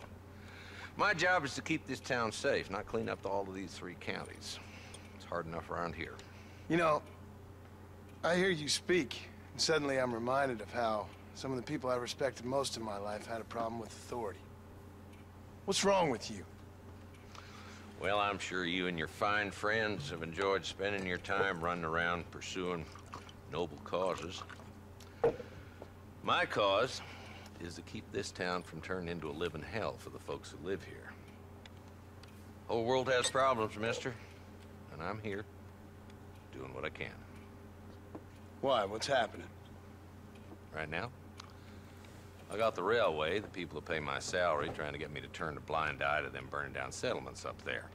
My job is to keep this town safe, not clean up all of these 3 counties. It's hard enough around here. You know, I hear you speak, and suddenly I'm reminded of how some of the people I respected most in my life had a problem with authority. What's wrong with you? Well, I'm sure you and your fine friends have enjoyed spending your time running around pursuing noble causes. My cause is to keep this town from turning into a living hell for the folks who live here. Whole world has problems, mister, and I'm here doing what I can. Why? What's happening? Right now, I got the railway, the people who pay my salary, trying to get me to turn a blind eye to them burning down settlements up there.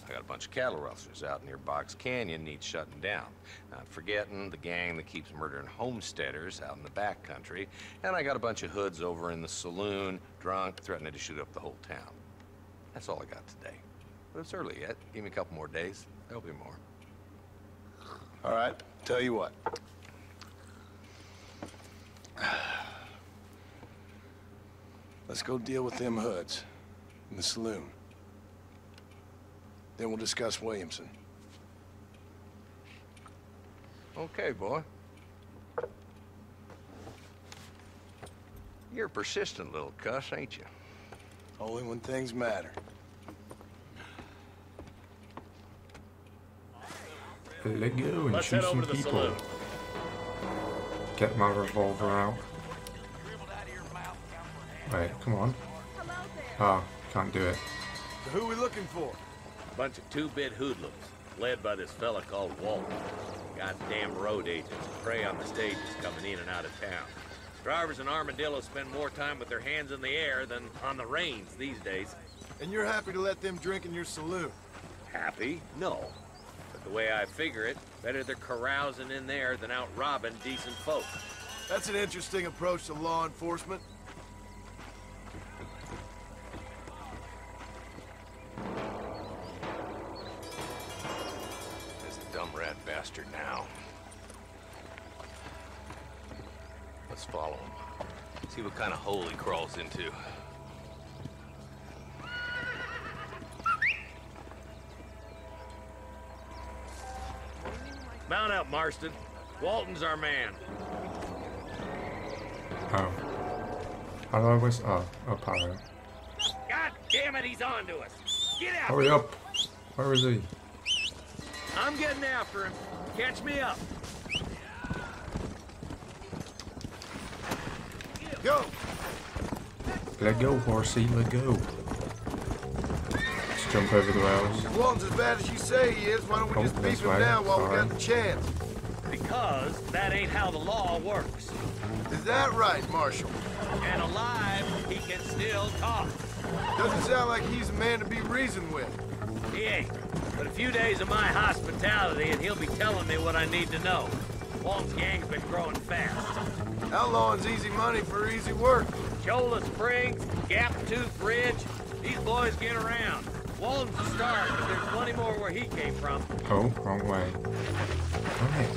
I got a bunch of cattle rustlers out near Box Canyon needs shutting down. Not forgetting the gang that keeps murdering homesteaders out in the back country. And I got a bunch of hoods over in the saloon, drunk, threatening to shoot up the whole town. That's all I got today. But it's early yet. Give me a couple more days. There'll be more. All right, tell you what. Let's go deal with them hoods. in the saloon. Then we'll discuss Williamson. Okay, boy. You're a persistent little cuss, ain't you? Only when things matter. Let go and Let's shoot head some over to the people. saloon. Get my revolver out. Wait, come on. Oh, can't do it. So who are we looking for? Bunch of two-bit hoodlums, led by this fella called Walton. Goddamn road agents prey on the stages coming in and out of town. Drivers in Armadillo spend more time with their hands in the air than on the reins these days. And you're happy to let them drink in your saloon? Happy? No. But the way I figure it, better they're carousing in there than out robbing decent folk. That's an interesting approach to law enforcement. There's a dumb rat bastard now. Let's follow him. See what kind of hole he crawls into. Mount up, Marston. Walton's our man. Oh. How do I always... Oh, up arrow. God damn it, he's on to us. Get out. Hurry up! Where is he? I'm getting after him. Catch me up. Go! Let go, horsey, let go. Let's jump over the rails. If Walton's as bad as you say he is, why don't we just beat this him way. down while we Sorry. got the chance? Because that ain't how the law works. Is that right, Marshal? And alive, he can still talk. Doesn't sound like he's a man to be reasoned with. He ain't. But a few days of my hospitality and he'll be telling me what I need to know. Walton's gang's been growing fast. Outlawing's easy money for easy work. Chola Springs, Gap Tooth Ridge, these boys get around. Walton's a start, but there's plenty more where he came from. Oh, wrong way. Right.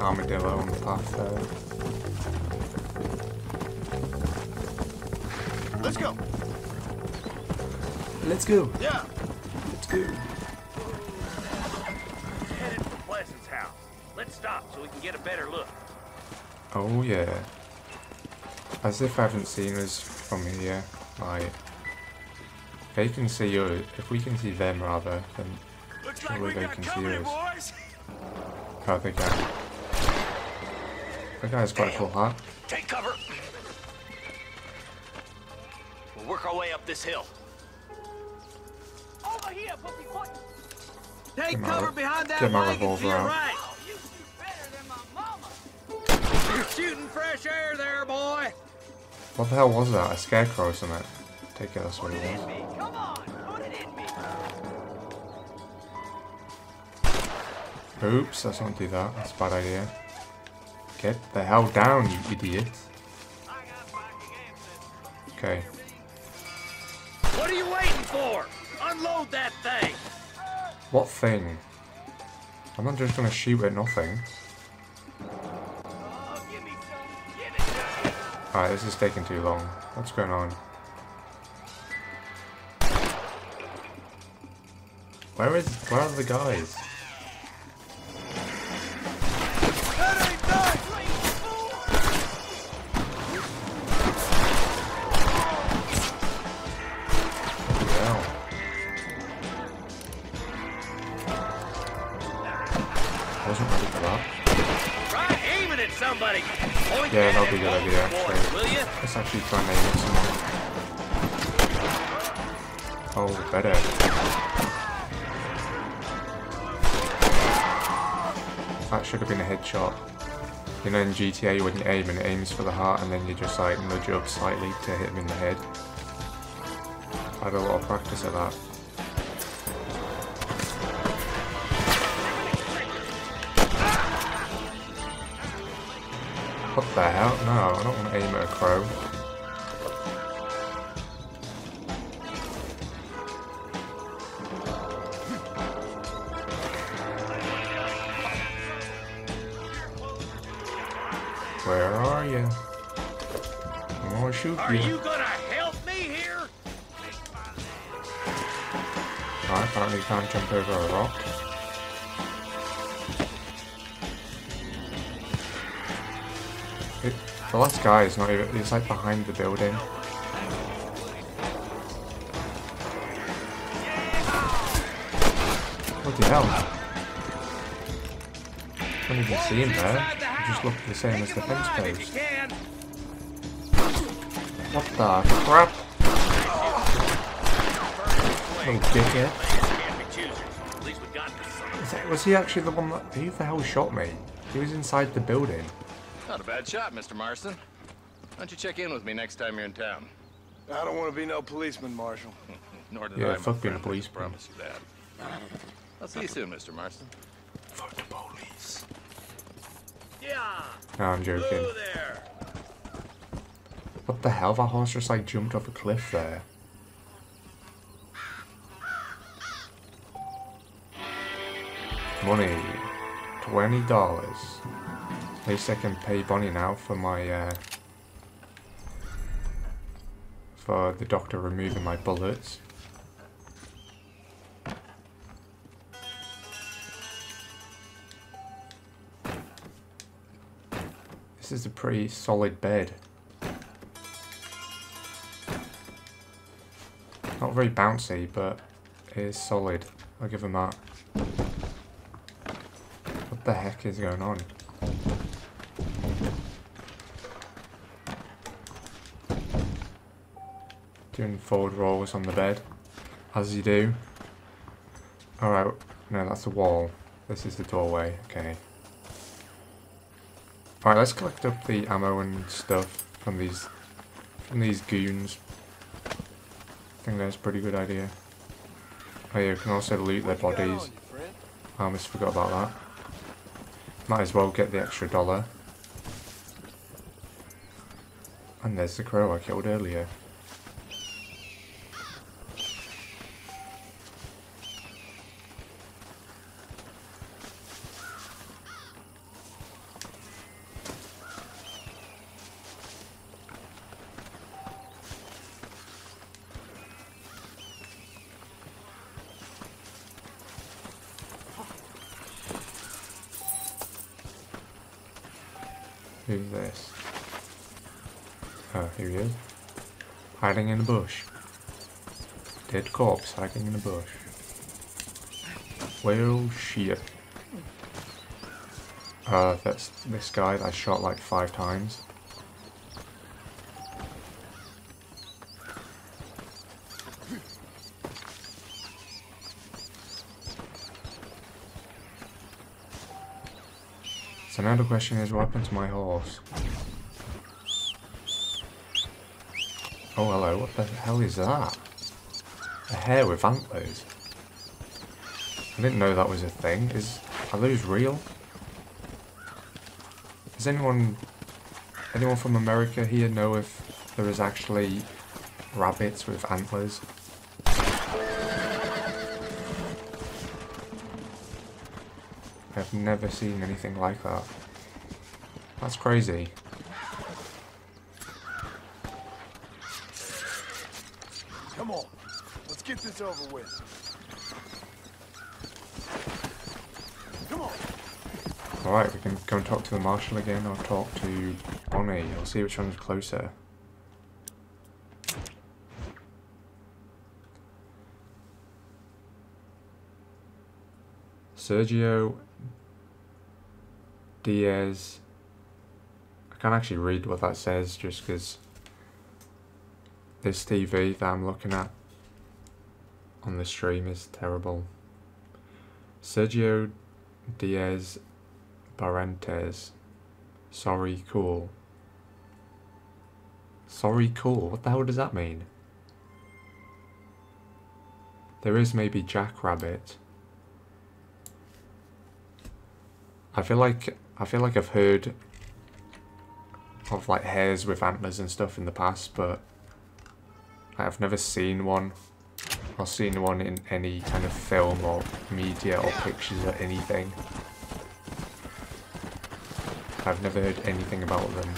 Armadillo on the path there. Let's go. Let's go. Yeah. Let's go. Headed for Pleasant's house. Let's stop so we can get a better look. Oh yeah. As if I haven't seen us from here. Like, they can see us. If we can see them rather, then surely they can see us. boys. Oh, they can. That guy's got a cool hat. Take cover. We'll work our way up this hill. Over here, pussyfoot. Take cover behind that wagon to your right. Oh, you do better than my mama. You're shooting fresh air there, boy. What the hell was that? A scarecrow or something? Take it, that's what it was. Come on, put it in me. Oops, let's not do that. That's a bad idea. Get the hell down, you idiot. Okay. What are you waiting for? Unload that thing. What thing? I'm not just gonna shoot at nothing. Alright, this is taking too long. What's going on? Where are the guys? Wasn't ready for that. Try aiming at somebody. Point Yeah, that that'll be a at good idea boys, actually. will you? Let's actually try and aim at someone. Oh, better. That should have been a headshot. You know in GTA when you aim and it aims for the heart and then you just like nudge up slightly to hit him in the head. I had a lot of practice at that. What the hell? No, I don't want to aim at a crow. Where are you? Come shoot Are you. you gonna help me here? Alright, apparently you can't jump over a rock. The last guy is not even, he's like behind the building. What the hell? I don't even see him there. He just looked the same as the fence post. What the crap? Little dickhead. Was he actually the one that... Who the hell shot me? He was inside the building. Not a bad shot, Mr. Marston. Why don't you check in with me next time you're in town? I don't want to be no policeman, Marshal. Nor did Yeah, I, fuck my being a friend. policeman. I promise you that. I'll see you soon, Mr. Marston. Fuck the police. Yeah. No, I'm joking. Hello there. What the hell? That horse just like jumped off a cliff there. Money. $20. At least I can pay Bonnie now for my for the doctor removing my bullets. This is a pretty solid bed. Not very bouncy, but it is solid. I'll give him that. What the heck is going on? Doing forward rolls on the bed, as you do. Alright, no, that's the wall. This is the doorway, okay. Alright, let's collect up the ammo and stuff from these goons. I think that's a pretty good idea. Oh yeah, you can also loot their bodies. I almost forgot about that. Might as well get the extra $1. And there's the crow I killed earlier. Who's this? Oh, here he is. Hiding in the bush. Dead corpse hiding in the bush. Well, shit. That's this guy that I shot like 5 times. So now the question is, what happened to my horse? Oh, hello, what the hell is that? A hare with antlers. I didn't know that was a thing. Are those real? Does anyone from America here know if there is actually rabbits with antlers? I've never seen anything like that. That's crazy. Come on, let's get this over with. Come on. Alright, we can go and talk to the marshal again, or talk to Bonnie. I'll see which one's closer. Sergio Diaz. I can't actually read what that says just because this TV that I'm looking at on the stream is terrible. Sergio Diaz Barrentes. Sorry, cool. Sorry, cool. What the hell does that mean? There is maybe Jackrabbit. I feel like I've heard of like hares with antlers and stuff in the past, but I've never seen one or seen one in any kind of film or media or pictures or anything. I've never heard anything about them.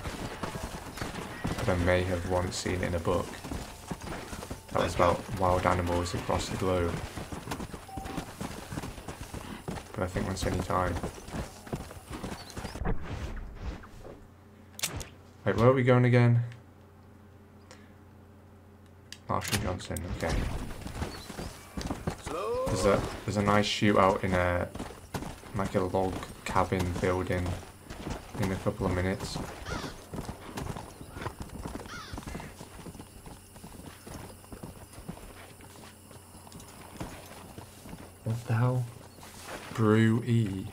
that I may have once seen in a book. That was about wild animals across the globe. But I think once any time. Wait, where are we going again? Marshall Johnson, okay. There's a nice shootout in a like a log cabin building in a couple of minutes. What the hell? Brew E.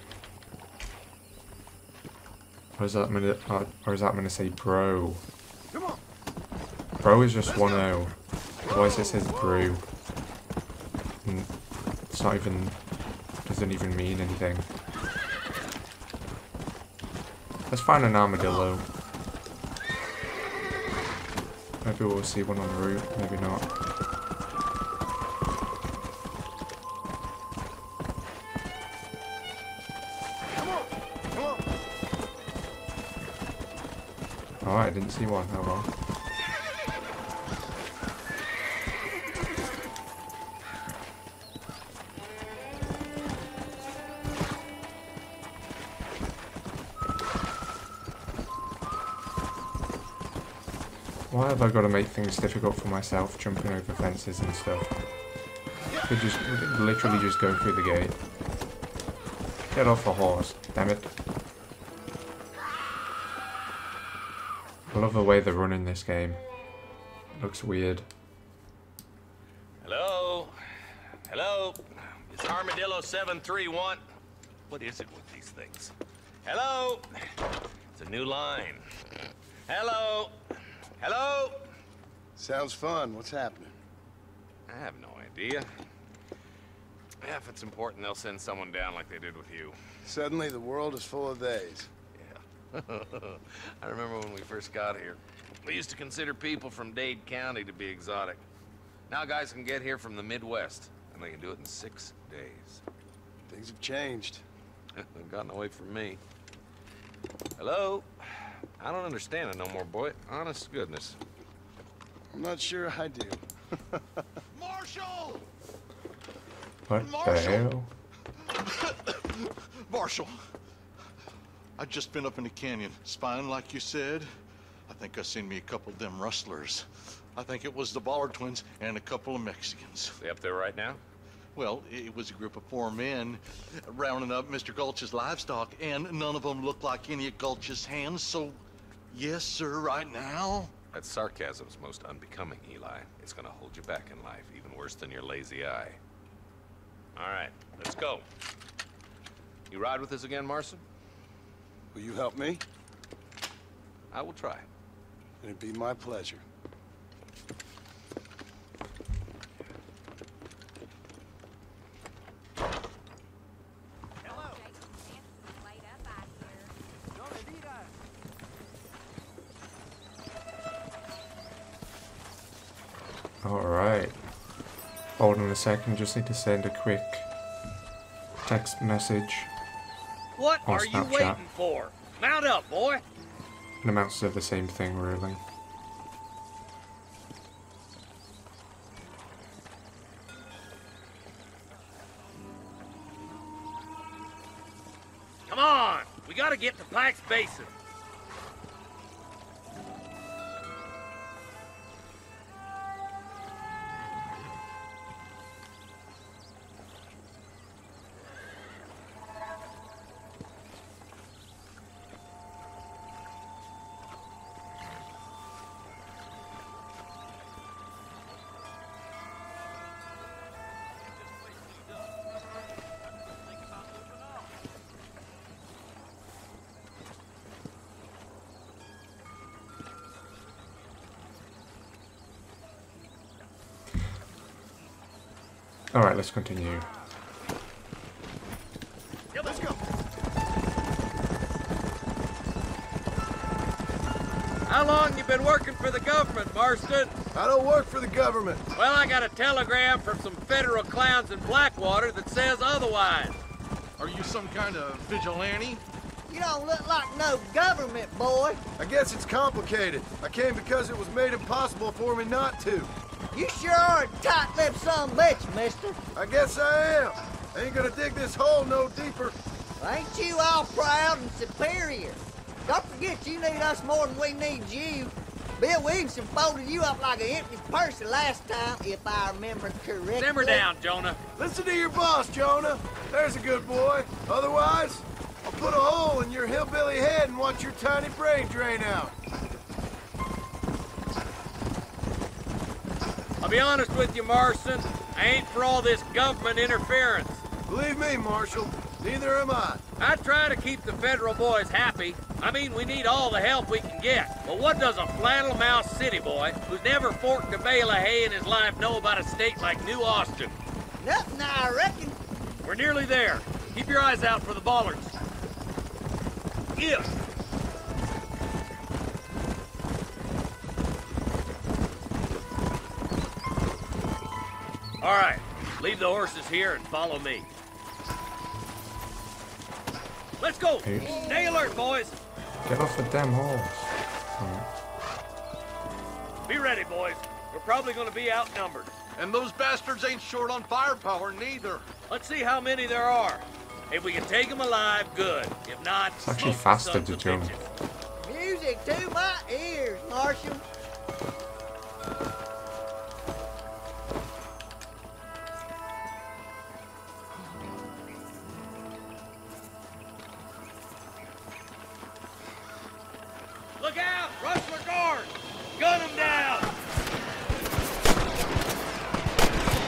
Or is that gonna say bro? Bro is just 1-0. Otherwise it says brew. And it's not even, doesn't even mean anything. Let's find an armadillo. Maybe we'll see one on the route, maybe not. Alright, I didn't see one, oh well. Why have I got to make things difficult for myself, jumping over fences and stuff? We could literally just go through the gate. Get off the horse, damn it. I love the way they're running this game. It looks weird. Hello? Hello? It's Armadillo 731. What is it with these things? Hello? It's a new line. Hello? Hello? Sounds fun. What's happening? I have no idea. Yeah, if it's important, they'll send someone down like they did with you. Suddenly, the world is full of theys. Yeah. I remember when we first got here. We used to consider people from Dade County to be exotic. Now guys can get here from the Midwest, and they can do it in 6 days. Things have changed. They've gotten away from me. Hello? I don't understand it no more, boy. Honest to goodness. I'm not sure I do. Marshall! What the hell? Marshall! I've just been up in the canyon, spying like you said. I think I seen me a couple of them rustlers. I think it was the Ballard twins and a couple of Mexicans. They up there right now? Well, it was a group of 4 men rounding up Mr. Gulch's livestock, and none of them looked like any of Gulch's hands, so yes, sir, right now. That sarcasm's most unbecoming, Eli. It's gonna hold you back in life, even worse than your lazy eye. All right, let's go. You ride with us again, Marston? Will you help me? I will try. It'd be my pleasure. Alright. Hold on a second, just need to send a quick text message. What on are you Snapchat. waiting for? Mount up, boy. It amounts to the same thing, really. Come on, we gotta get to Pike's Basin. Alright, let's continue. Yeah, let's go. How long you been working for the government, Marston? I don't work for the government. Well, I got a telegram from some federal clowns in Blackwater that says otherwise. Are you some kind of vigilante? You don't look like no government boy. I guess it's complicated. I came because it was made impossible for me not to. You sure are a tight-lipped son of a bitch, mister. I guess I am. I ain't gonna dig this hole no deeper. Ain't you all proud and superior? Don't forget you need us more than we need you. Bill Williamson folded you up like an empty purse the last time, if I remember correctly. Simmer down, Jonah. Listen to your boss, Jonah. There's a good boy. Otherwise, I'll put a hole in your hillbilly head and watch your tiny brain drain out. I'll be honest with you, Marston. I ain't for all this government interference. Believe me, Marshal, neither am I. I try to keep the federal boys happy. I mean, we need all the help we can get. But what does a flannel-mouthed city boy who's never forked a bale of hay in his life know about a state like New Austin? Nothing, I reckon. We're nearly there. Keep your eyes out for the bollards. If. All right, leave the horses here and follow me. Let's go! Oops. Stay alert, boys! Get off the damn horse. Be ready, boys. We're probably gonna be outnumbered. And those bastards ain't short on firepower, neither. Let's see how many there are. If we can take them alive, good. If not, It's actually faster to jump. Music to my ears, Marshal. Look out! Rustler guard! Gun them down!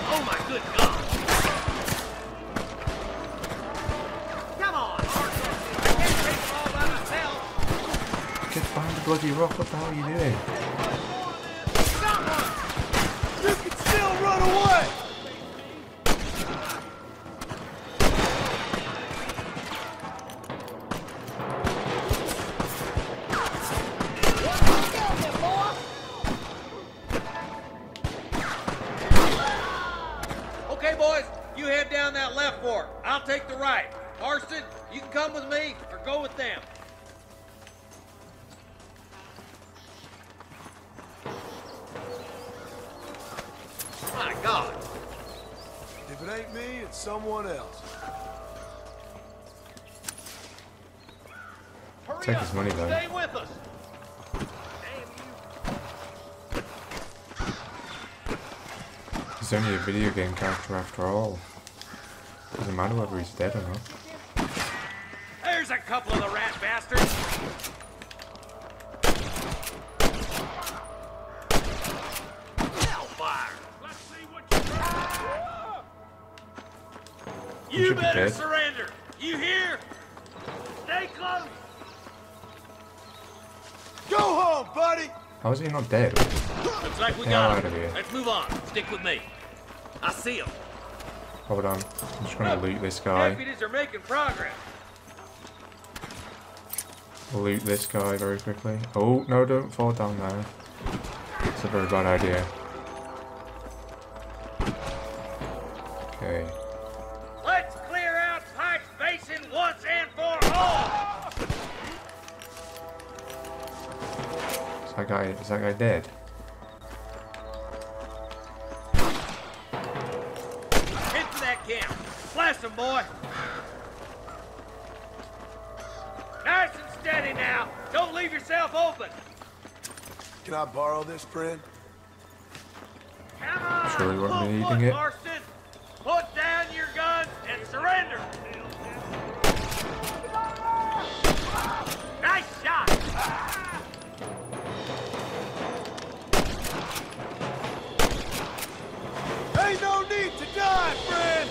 Oh my good God! Come on, Arthur! I can't take them all by myself! Get behind the bloody rock, what the hell are you doing? Someone! You can still run away! Okay, boys, you head down that left fork. I'll take the right. Marston, you can come with me or go with them. My God. If it ain't me, it's someone else. Hurry Take up. his money, though. Stay with us. He's only a video game character after all. Doesn't matter whether he's dead or not. There's a couple of the rat bastards. Hellfire. Let's see what He you should be better dead. surrender. You hear? Stay close. Go home, buddy! How is he not dead? Looks like we Get got out him. of here. Let's move on. Stick with me. I see him. Hold on. I'm just gonna loot this guy. Deputies are making progress. Loot this guy very quickly. Oh, no, don't fall down there. It's a very bad idea. Okay. Let's clear out Pike's Basin once and for all. Is that guy dead? Head for that camp. Blast him, boy. Nice and steady now. Don't leave yourself open. Can I borrow this, friend? Come on. Sure he won't be Full needing foot, it. Marston. Put down your guns and surrender. Nice shot. Ain't no need to die, friend!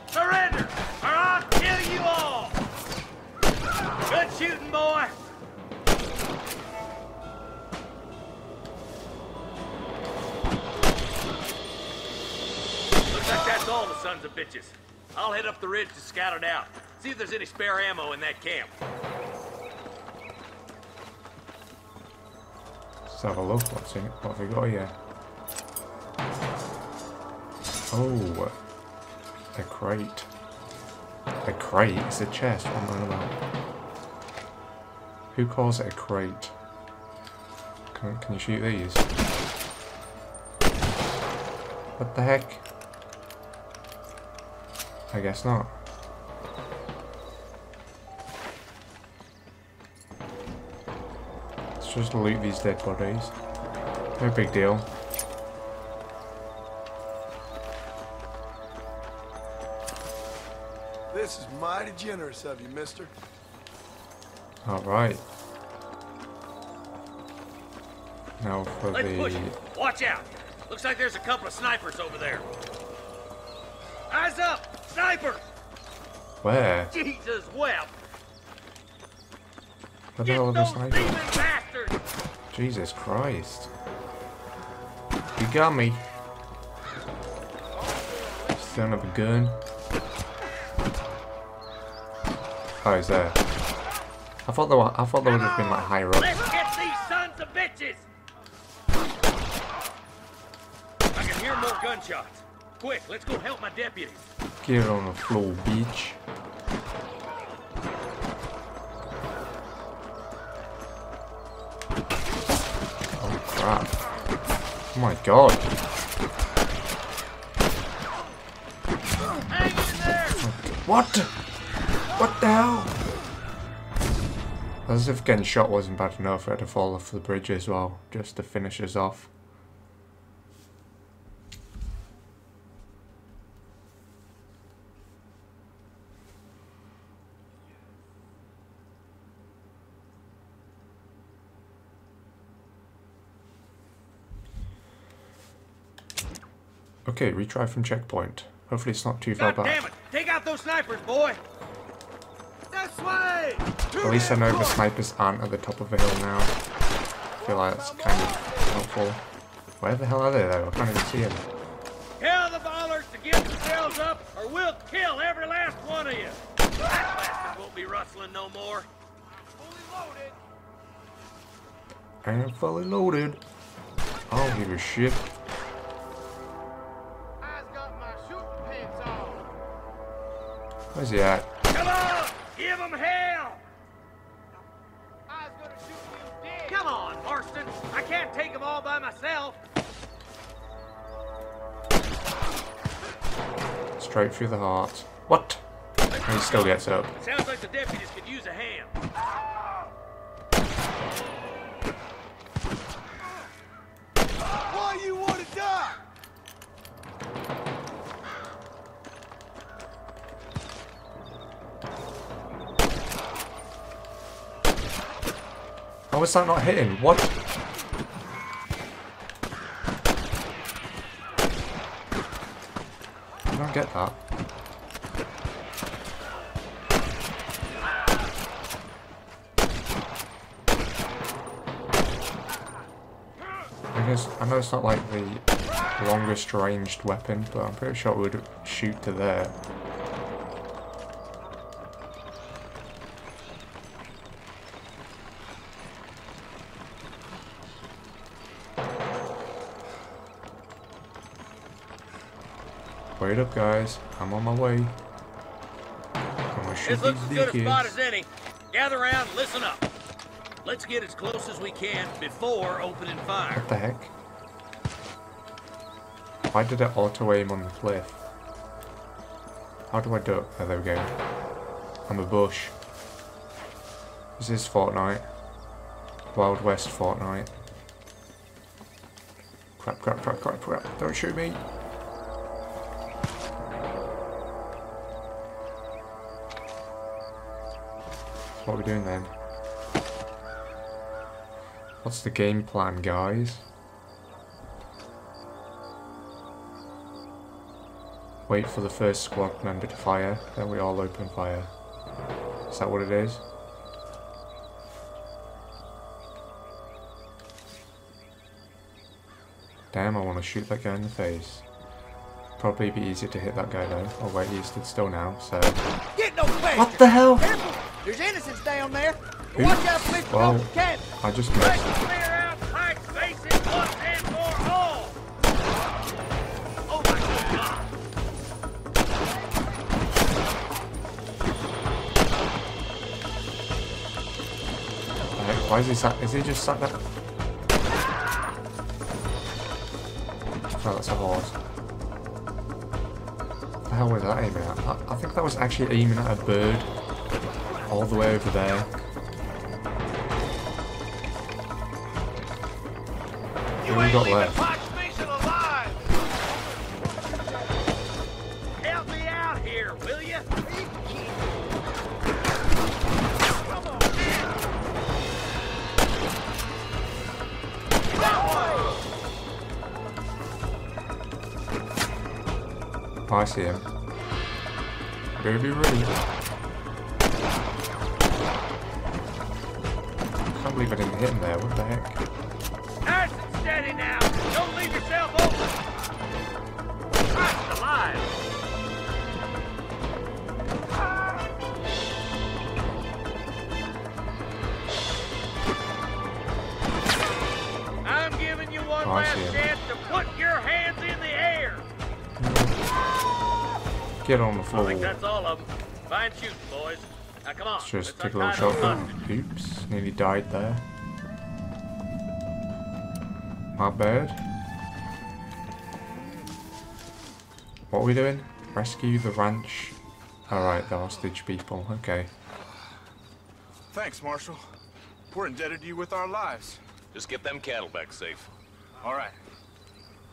Surrender, or I'll kill you all! Good shooting, boy! Looks like that's all the sons of bitches. I'll head up the ridge to scout it out. See if there's any spare ammo in that camp. Let's have a look. What have we got here? Oh. A crate. A crate? It's a chest. What am I on about? Who calls it a crate? Can you shoot these? What the heck? I guess not. Let's just loot these dead bodies. No big deal. This is mighty generous of you, mister. Alright. Now for Let's the... push it. Watch out. Looks like there's a couple of snipers over there. Eyes up! Snipers! Where? Jesus wept! What the hell are the snipers? Demon bastards! Jesus Christ. You got me. Still have a gun. Oh, he's there. I thought there would have been like higher up. Let's get these sons of bitches! I can hear more gunshots. Quick, let's go help my deputies. Get on the floor, bitch. Oh crap. Oh my god. Hang in there! What? What the hell? As if getting shot wasn't bad enough, I had to fall off the bridge as well, just to finish us off. Okay, retry from checkpoint. Hopefully it's not too far God back. damn it! Take out those snipers, boy! This way! At least I know the snipers aren't at the top of the hill now. I feel like that's kind of helpful. Where the hell are they though? I can't even see them. Tell the ballers to get themselves up, or we'll kill every last one of you! That bastard won't be rustling no more. I am fully loaded. I don't give a shit. Where's he at? Come on! Give them hell! Come on, Marston! I can't take them all by myself! Straight through the heart. What? And he still gets up. Sounds like the deputies could use a hand. Why you want to die? How is that not hitting? What? I don't get that. I know it's not like the longest ranged weapon, but I'm pretty sure it would shoot to there. Wait up, guys. I'm on my way. I'm gonna shoot This looks as these good a spot dickheads. as any. Gather around and listen up. Let's get as close as we can before opening fire. What the heck? Why did it auto-aim on the cliff? How do I duck? Oh, there we go. I'm a bush. Is this Fortnite? Wild West Fortnite. Crap, crap, crap, crap, crap. Don't shoot me. What are we doing then? What's the game plan, guys? Wait for the first squad member to fire, then we all open fire. Is that what it is? Damn, I want to shoot that guy in the face. Probably be easier to hit that guy though. Oh wait, he stood still now, so... Get no back! What the hell? Careful! There's innocents down there! Who? Watch out, please, for Well, the cat! I just missed. Clear out tight spaces once and for all! Oh my God! Why is he sat? Is he just sat there? Oh, that's a horse. What the hell was that aiming at? I think that was actually aiming at a bird all the way over there. What have we got left? Help me out here, will you? Oh, I see him. Better be ready. Can't believe I didn't hit him there. What the heck? Nice and steady now. Don't leave yourself open. Christ alive. I'm giving you one last chance to put your hands in the air. Get on the floor. I think that's all of them. Fine shooting, boys. Now come on. Let's just take a little shotgun. Oops, nearly died there. My bad. What are we doing? Rescue the ranch. Alright, the hostage people. Okay. Thanks, Marshal. We're indebted to you with our lives. Just get them cattle back safe. All right.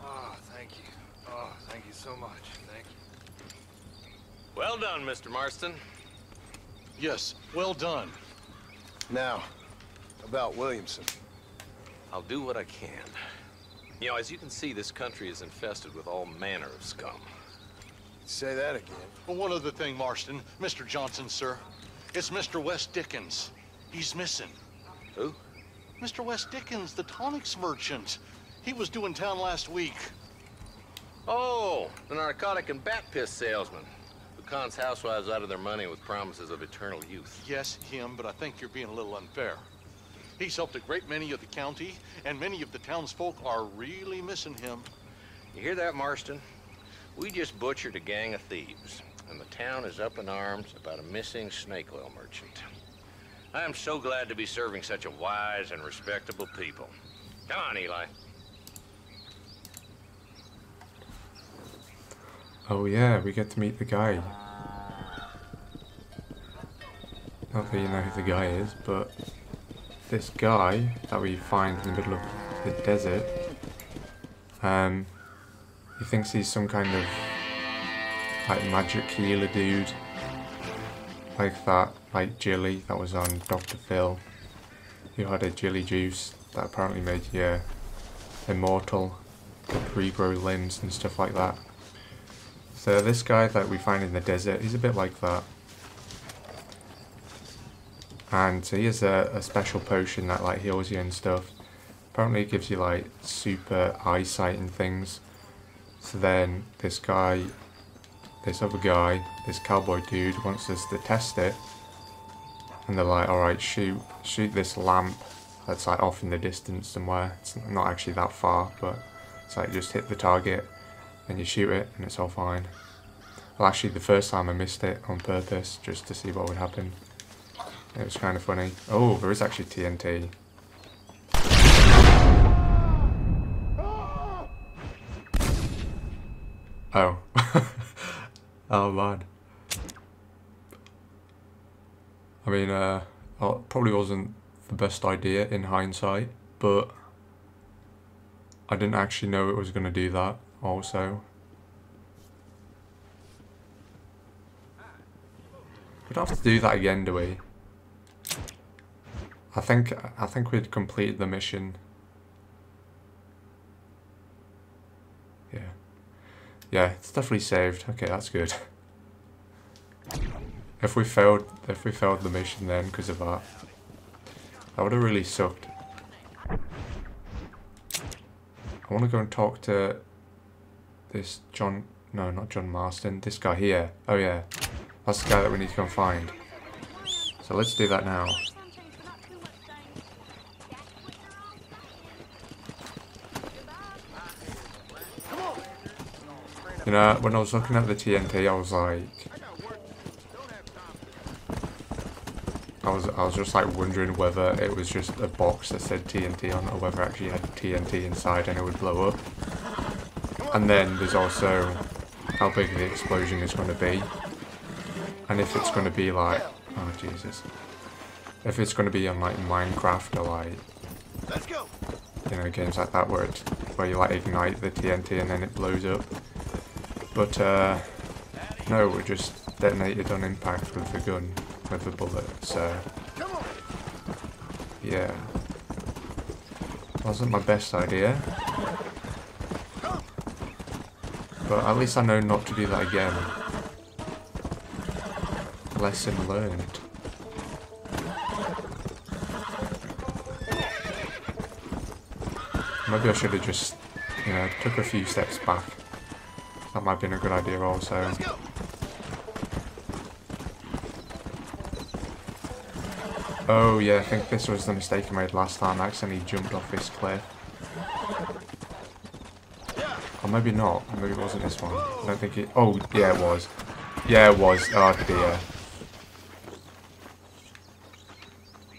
Oh, thank you. Oh, thank you so much. Thank you. Well done, Mr. Marston. Yes, well done. Now, about Williamson. I'll do what I can. You know, as you can see, this country is infested with all manner of scum. Say that again. Well, one other thing, Marston. Mr. Johnson, sir. It's Mr. Wes Dickens. He's missing. Who? Mr. Wes Dickens, the tonics merchant. He was due in town last week. Oh, the narcotic and bat piss salesman who cons housewives out of their money with promises of eternal youth. Yes, him, but I think you're being a little unfair. He's helped a great many of the county, and many of the townsfolk are really missing him. You hear that, Marston? We just butchered a gang of thieves, and the town is up in arms about a missing snake oil merchant. I am so glad to be serving such a wise and respectable people. Come on, Eli. Oh yeah, we get to meet the guy. Not that you know who the guy is, but this guy that we find in the middle of the desert, he thinks he's some kind of like magic healer dude, like that, like Jilly that was on Dr. Phil, who had a Jilly juice that apparently made you immortal, could regrow limbs and stuff like that. So this guy that we find in the desert, he's a bit like that. And he has a special potion that like heals you and stuff. Apparently it gives you like super eyesight and things. So then this guy, this other guy, this cowboy dude wants us to test it. And they're like, alright, shoot this lamp that's like off in the distance somewhere. It's not actually that far, but it's like just hit the target and you shoot it and it's all fine. Well, actually the first time I missed it on purpose just to see what would happen. It was kind of funny. Oh, there is actually TNT. Oh. Oh man. I mean, it probably wasn't the best idea in hindsight, but I didn't actually know it was going to do that also. We don't have to do that again, do we? I think we'd completed the mission. Yeah. Yeah, it's definitely saved. Okay, that's good. If we failed the mission then because of that, that would have really sucked. I want to go and talk to this John. No, not John Marston. This guy here. Oh yeah, that's the guy that we need to go and find. So let's do that now. You know, when I was looking at the TNT, I was I was just like wondering whether it was just a box that said TNT on it, or whether it actually had TNT inside and it would blow up. And then there's also how big the explosion is going to be, and if it's going to be like, oh Jesus, if it's going to be on like Minecraft or like, you know, games like that where you like ignite the TNT and then it blows up. But no, it just detonated on impact with the gun, with the bullet. So yeah, wasn't my best idea. But at least I know not to do that again. Lesson learned. Maybe I should have just, you know, took a few steps back. That might have been a good idea also. Oh yeah, I think this was the mistake I made last time. I accidentally jumped off this cliff. Or maybe not. Maybe it wasn't this one. I don't think it... Oh, yeah, it was. Yeah, it was. Oh, dear.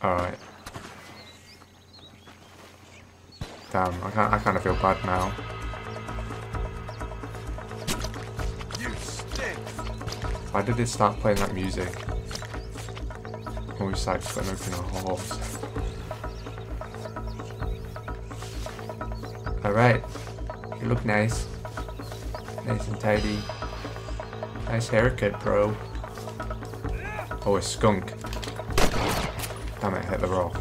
Alright. Damn, I kind of feel bad now. Why did it start playing that music? When we started putting open our holes. Alright. You look nice. Nice and tidy. Nice haircut, bro. Oh, a skunk. Damn it, hit the rock.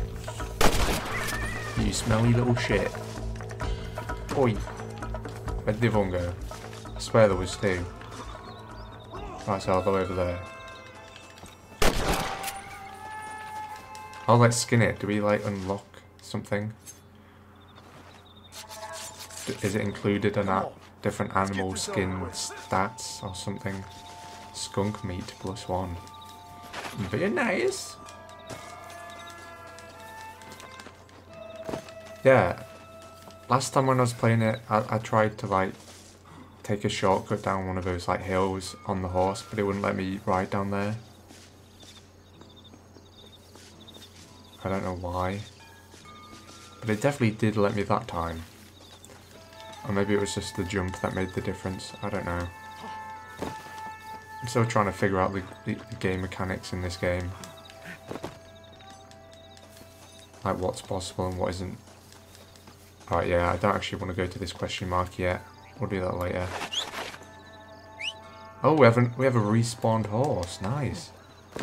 You smelly little shit. Oi. Where'd the other one go? I swear there was two. Right, so I'll go over there. Oh, let's skin it. Do we, like, unlock something? Is it included in that different animal skin stats or something? Skunk meat +1. Very nice. Yeah. Last time when I was playing it, I tried to like take a shortcut down one of those like hills on the horse, but it wouldn't let me ride down there. I don't know why. But it definitely did let me that time. Or maybe it was just the jump that made the difference. I don't know. I'm still trying to figure out the game mechanics in this game. Like what's possible and what isn't. Alright, yeah, I don't actually want to go to this question mark yet. We'll do that later. Oh, we have a respawned horse. Nice.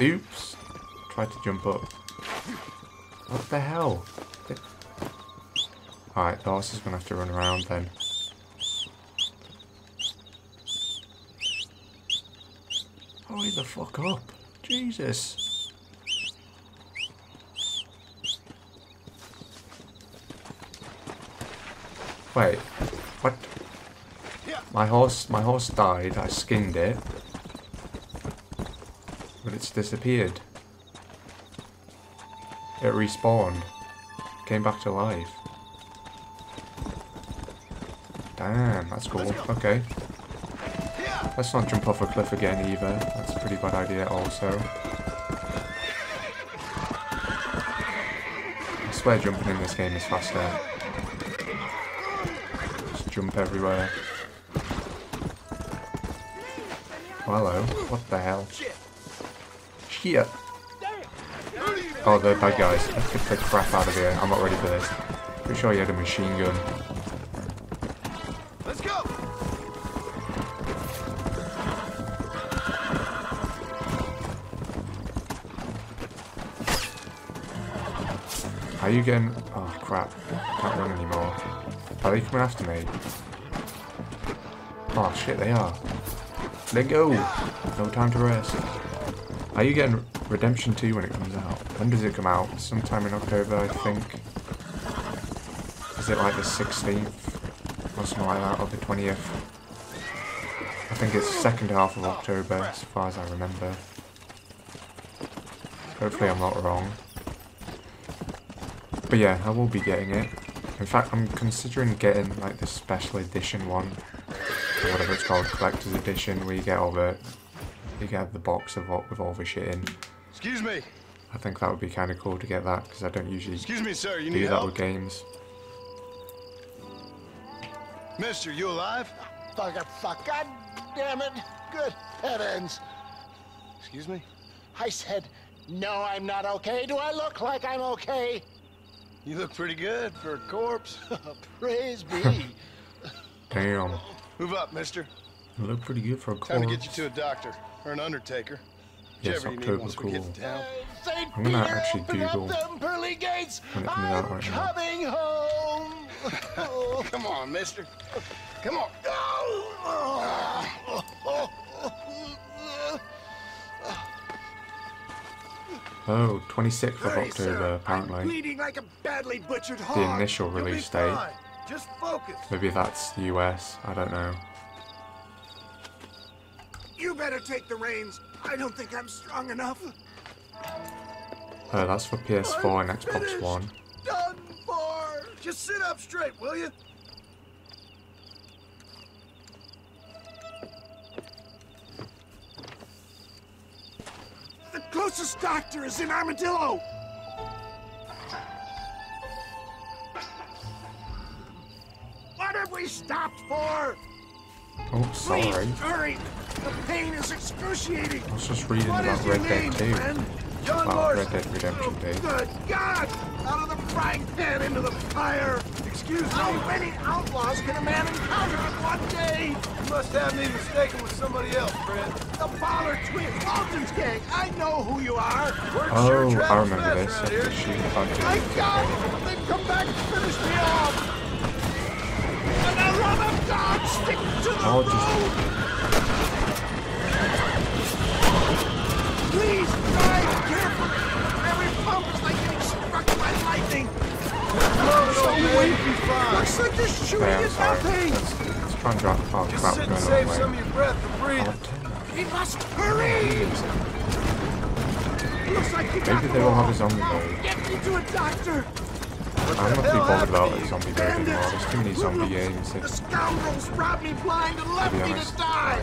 Oops. Tried to jump up. What the hell? Alright, the horse is going to have to run around then. Hurry the fuck up. Jesus. Wait. What? My horse died. I skinned it. But it's disappeared. It respawned. Came back to life. Damn, that's cool. Okay. Let's not jump off a cliff again either. That's a pretty bad idea also. I swear jumping in this game is faster. Just jump everywhere. Oh, hello. What the hell? Shit. Oh, they're bad guys. Let's get the crap out of here. I'm not ready for this. Pretty sure he had a machine gun. Let's go. Are you getting... Oh, crap. Can't run anymore. Are they coming after me? Oh, shit, they are. Let go. No time to rest. Are you getting Redemption 2 when it comes out? When does it come out? Sometime in October, I think. Is it like the 16th? Or something like that, or the 20th? I think it's second half of October, as far as I remember. Hopefully I'm not wrong. But yeah, I will be getting it. In fact, I'm considering getting like the special edition one. Or whatever it's called, collector's edition, where you get all the... You get the box of what with all the shit in. Excuse me. I think that would be kind of cool to get that, because I don't usually Excuse me, sir, you do need that help? with games. Mister, you alive? Fuck, God damn it. Good heavens. Excuse me? I said, no, I'm not okay. Do I look like I'm okay? You look pretty good for a corpse. Praise be. Damn. Move up, mister. You look pretty good for a Time to corpse. get you to a doctor or an undertaker. Yes, Whichever you need October once we cool. get to town. Saint I'm gonna Peter, actually open Google up them pearly gates. when it comes out I'm right now. coming home. Come on, mister. Come on. Oh, 26th of Hurry, October, sir. I'm apparently. bleeding like a badly butchered hog. The initial You'll be release date. fine. Just focus. Maybe that's the US, I don't know. You better take the reins. I don't think I'm strong enough. That's for PS4 and Xbox One. Done for. Just sit up straight, will you? The closest doctor is in Armadillo. What have we stopped for? Oh, sorry. Please, hurry. The pain is excruciating. I was just reading What about is your Red Dead name, 2. friend? John About Marston. Red Dead Redemption 2. Good God! Out of the frying pan into the fire! Excuse me. How many outlaws can a man encounter in one day? You must have me mistaken with somebody else, friend. The Ballard twins, Walton's gang. I know who you are. Oh, I remember this. I have to shoot a bunch My of... God! They've come back to finish me off! And I run of God, stick to the Oh, road! Please drive carefully! Every bump is like getting struck by lightning! Looks like you're shooting Yeah, I'm at sorry. nothing! Let's try and drop the Just crap sit going and the save wrong some way. of your breath for breathing. He must hurry! Looks like you got Maybe the they will have wall. a zombie Now mode. get me to a doctor! I'm not too bothered about a zombie mode anymore. There's too many zombie games. The It's, scoundrels robbed me blind and left be me honest. to die!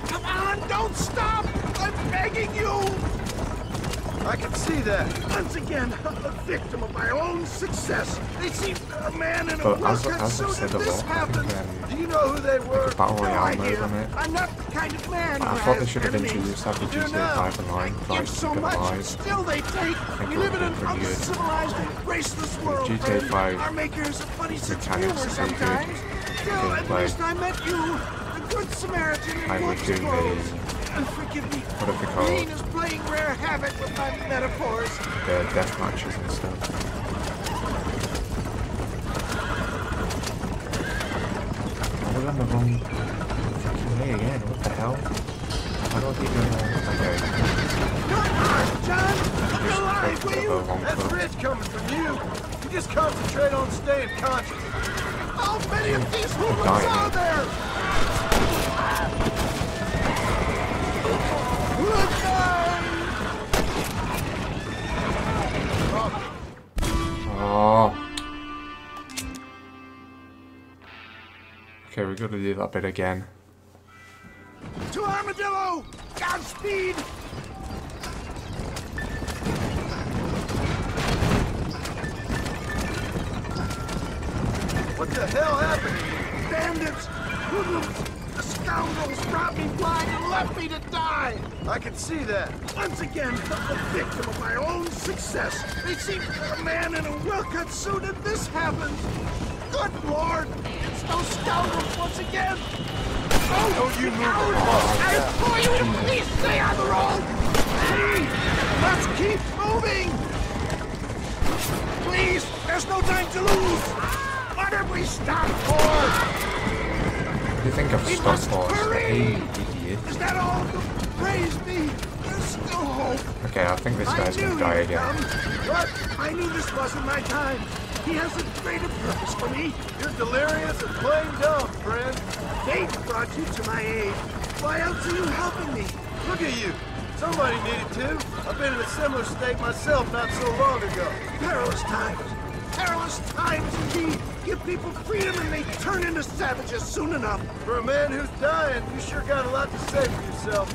Come on, don't stop! I'm begging you! I can see that. Once again, a victim of my own success. They seem a man in a but well-cut as suit I've said and a this lot, I happened. think Do you know who they were? Battle No Royale mode idea. on it. I'm not the kind of man who I thought they has should have enemies. introduced that to GTA 5 Online, like Give so keep it much, alive. still they take. think We it live would in be an pretty good. uncivilized and graceless world, GTA friend. 5 Our makers a funny sense of mechanics humor is so good. sometimes. Still, at Gameplay. least I met you, the good Samaritan in I would wolf's do clothes. the... And forgive me. What are they called? Pain is playing rare havoc with my metaphors. The death matches and stuff. I was on the wrong fucking way again. What the hell? How do I keep doing that? Okay. Come on, John! Look Just alive, click will the you? wrong That's foot. rich coming from you. You just concentrate on staying conscious. How many of these hoodlums dying. are there? Oh. Okay, we gotta do that bit again. To Armadillo! Godspeed! What the hell happened? Bandits! Hoodlums! The scoundrels robbed me blind and left me to die! I can see that. Once again, a victim of my own success. They seem a man in a well-cut suit and this happens. Good Lord! It's those scoundrels once again! Oh, Don't you move out! along. I implore you to please stay on the road! Hey, let's keep moving! Please, there's no time to lose! What have we stopped for? You think I've We stopped must for us? hurry! Hey, idiot. Is that all? Praise me! There's still hope! Okay, I think this guy's I gonna knew die you'd again. come, but I knew this wasn't my time. He has a greater purpose for me. You're delirious and plain dumb, friend. Fate brought you to my aid. Why else are you helping me? Look at you. Somebody needed to. I've been in a similar state myself not so long ago. Perilous times. Perilous times indeed. Give people freedom and they turn into savages soon enough. For a man who's dying, you sure got a lot to say for yourself.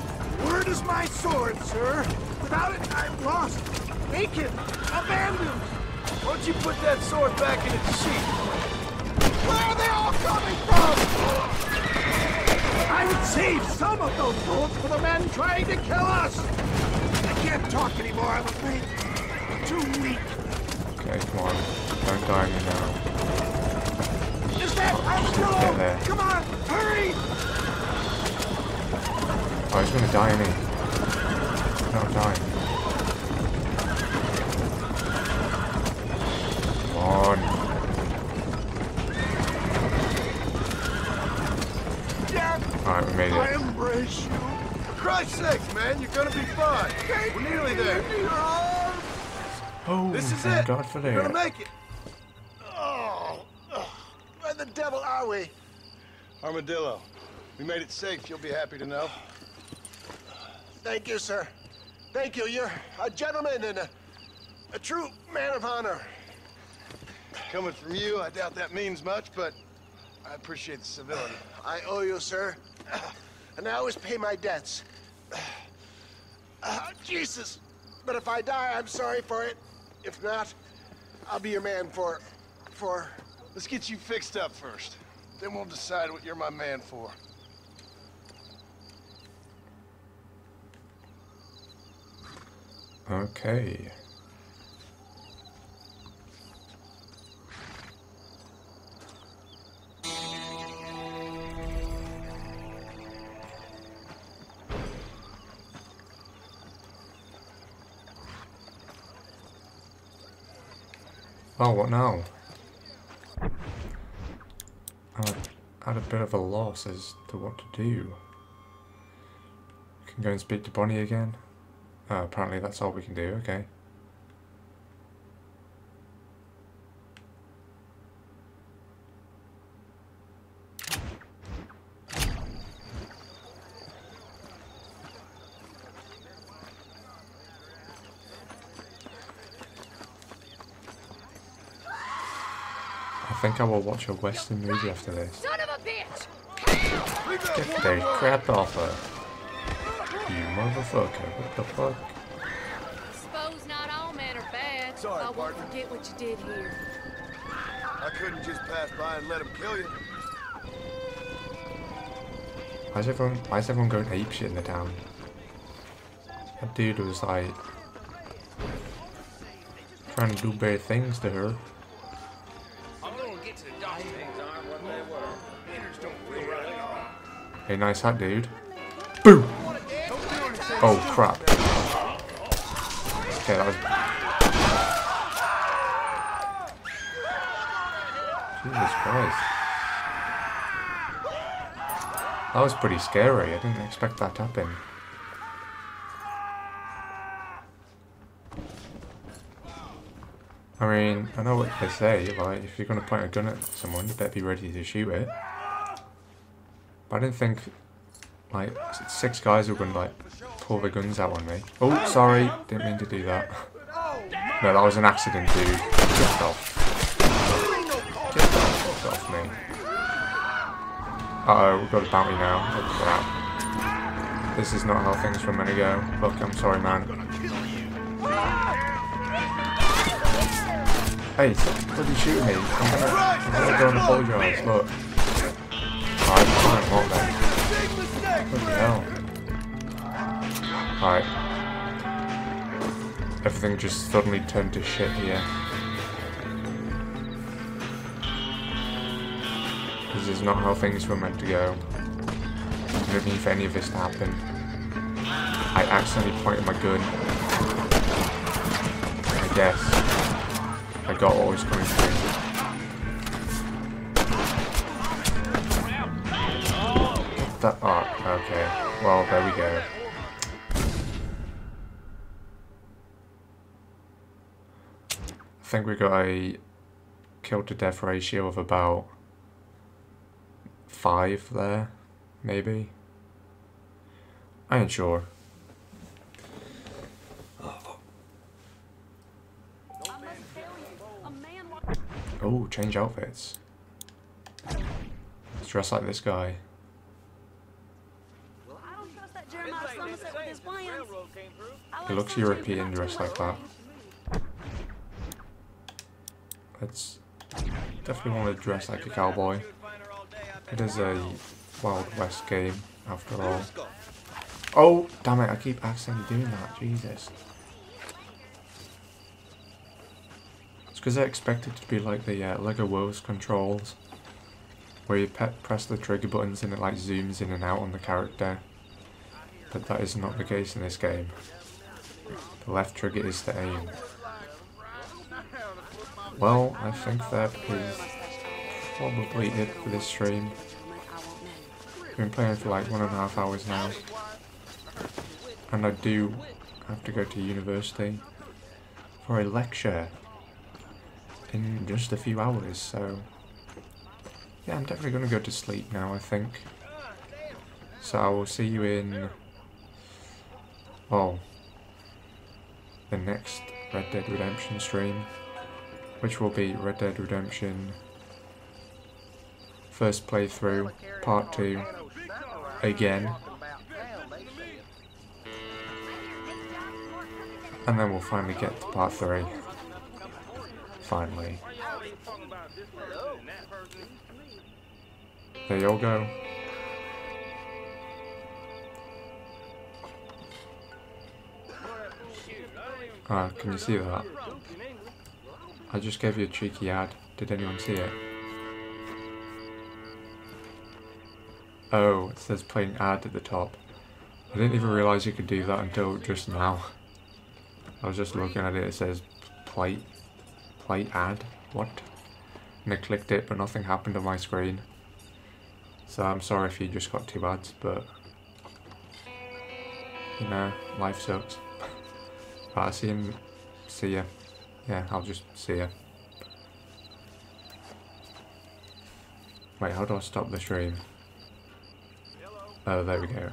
Word is my sword, sir. Without it, I'm lost. Vacant! Abandoned! Why don't you put that sword back in its sheath? Where are they all coming from? I would save some of those bullets for the men trying to kill us! I can't talk anymore, I'm afraid. I'm too weak. Okay, come on. Don't die me now. Is that Armadillo? Come on, hurry! Oh, he's gonna die, isn't he? Not dying. Come on. Alright, we made I it. embrace you. For Christ's sake, man, you're gonna be fine. We're nearly there. Oh, This is thank it. God for We're gonna that. make it. Oh, where the devil are we? Armadillo, we made it safe. You'll be happy to know. Thank you, sir. Thank you. You're a gentleman and a true man of honor. Coming from you, I doubt that means much, but I appreciate the civility. I owe you, sir. And I always pay my debts. Jesus. But if I die, I'm sorry for it. If not, I'll be your man for... Let's get you fixed up first. Then we'll decide what you're my man for. Okay. Oh, what now? I had a bit of a loss as to what to do. We can go and speak to Bonnie again. Apparently that's all we can do, okay. I think I will watch a Western movie after this. Son of a bitch! Get the crap off her. You motherfucker, what the fuck? Suppose not all men are bad. Sorry, I won't partner. forget what you did here. I couldn't just pass by and let him kill you. Why is everyone going apeshit in the town? That dude was like trying to do bad things to her. I'm gonna get to the doctor. Things aren't what they were. Manners don't feel right. Hey, nice hat, dude. Boom! Oh, crap. Okay, that was... Jesus Christ. That was pretty scary. I didn't expect that to happen. I mean, I know what they say, like, if you're going to point a gun at someone, you better be ready to shoot it. But I didn't think, like, 6 guys were going to, like, pull their guns out on me. Oh, sorry, didn't mean to do that. No, that was an accident, dude. Get off. Get off me. Uh-oh, we've got a bounty now. Oh, crap. This is not how things were meant to go. Look, I'm sorry, man. Hey, what are you shooting me? I'm gonna go and apologise, look. Alright, fine, what then? What the hell? Alright. Everything just suddenly turned to shit here. This is not how things were meant to go. I didn't mean for any of this to happen. I accidentally pointed my gun. I guess. I got what was coming through. That, oh, okay. Well, there we go. I think we got a kill to death ratio of about 5 there, maybe. I ain't sure. Oh, change outfits. Let's dress like this guy. Jeremiah Somerset with his plans. He looks European dressed like that. Let's definitely want to dress like a cowboy. It is a Wild West game, after all. Oh, damn it, I keep accidentally doing that, Jesus. It's because I expect it to be like the Lego Worlds controls, where you press the trigger buttons and it like zooms in and out on the character. But that is not the case in this game. The left trigger is to aim. Well, I think that is probably it for this stream. I've been playing for like 1.5 hours now. And I do have to go to university for a lecture in just a few hours, so yeah, I'm definitely going to go to sleep now, I think. So I will see you in, well, the next Red Dead Redemption stream, which will be Red Dead Redemption first playthrough, part 2, again. And then we'll finally get to part 3. Finally. There you all go. Can you see that? I just gave you a cheeky ad. Did anyone see it? Oh, it says playing ad at the top. I didn't even realise you could do that until just now. I was just looking at it, it says play ad, what? And I clicked it but nothing happened on my screen. So I'm sorry if you just got 2 ads, but you know, life sucks. Right, see ya. Yeah, I'll just see ya. Wait, how do I stop the stream? Oh, there we go.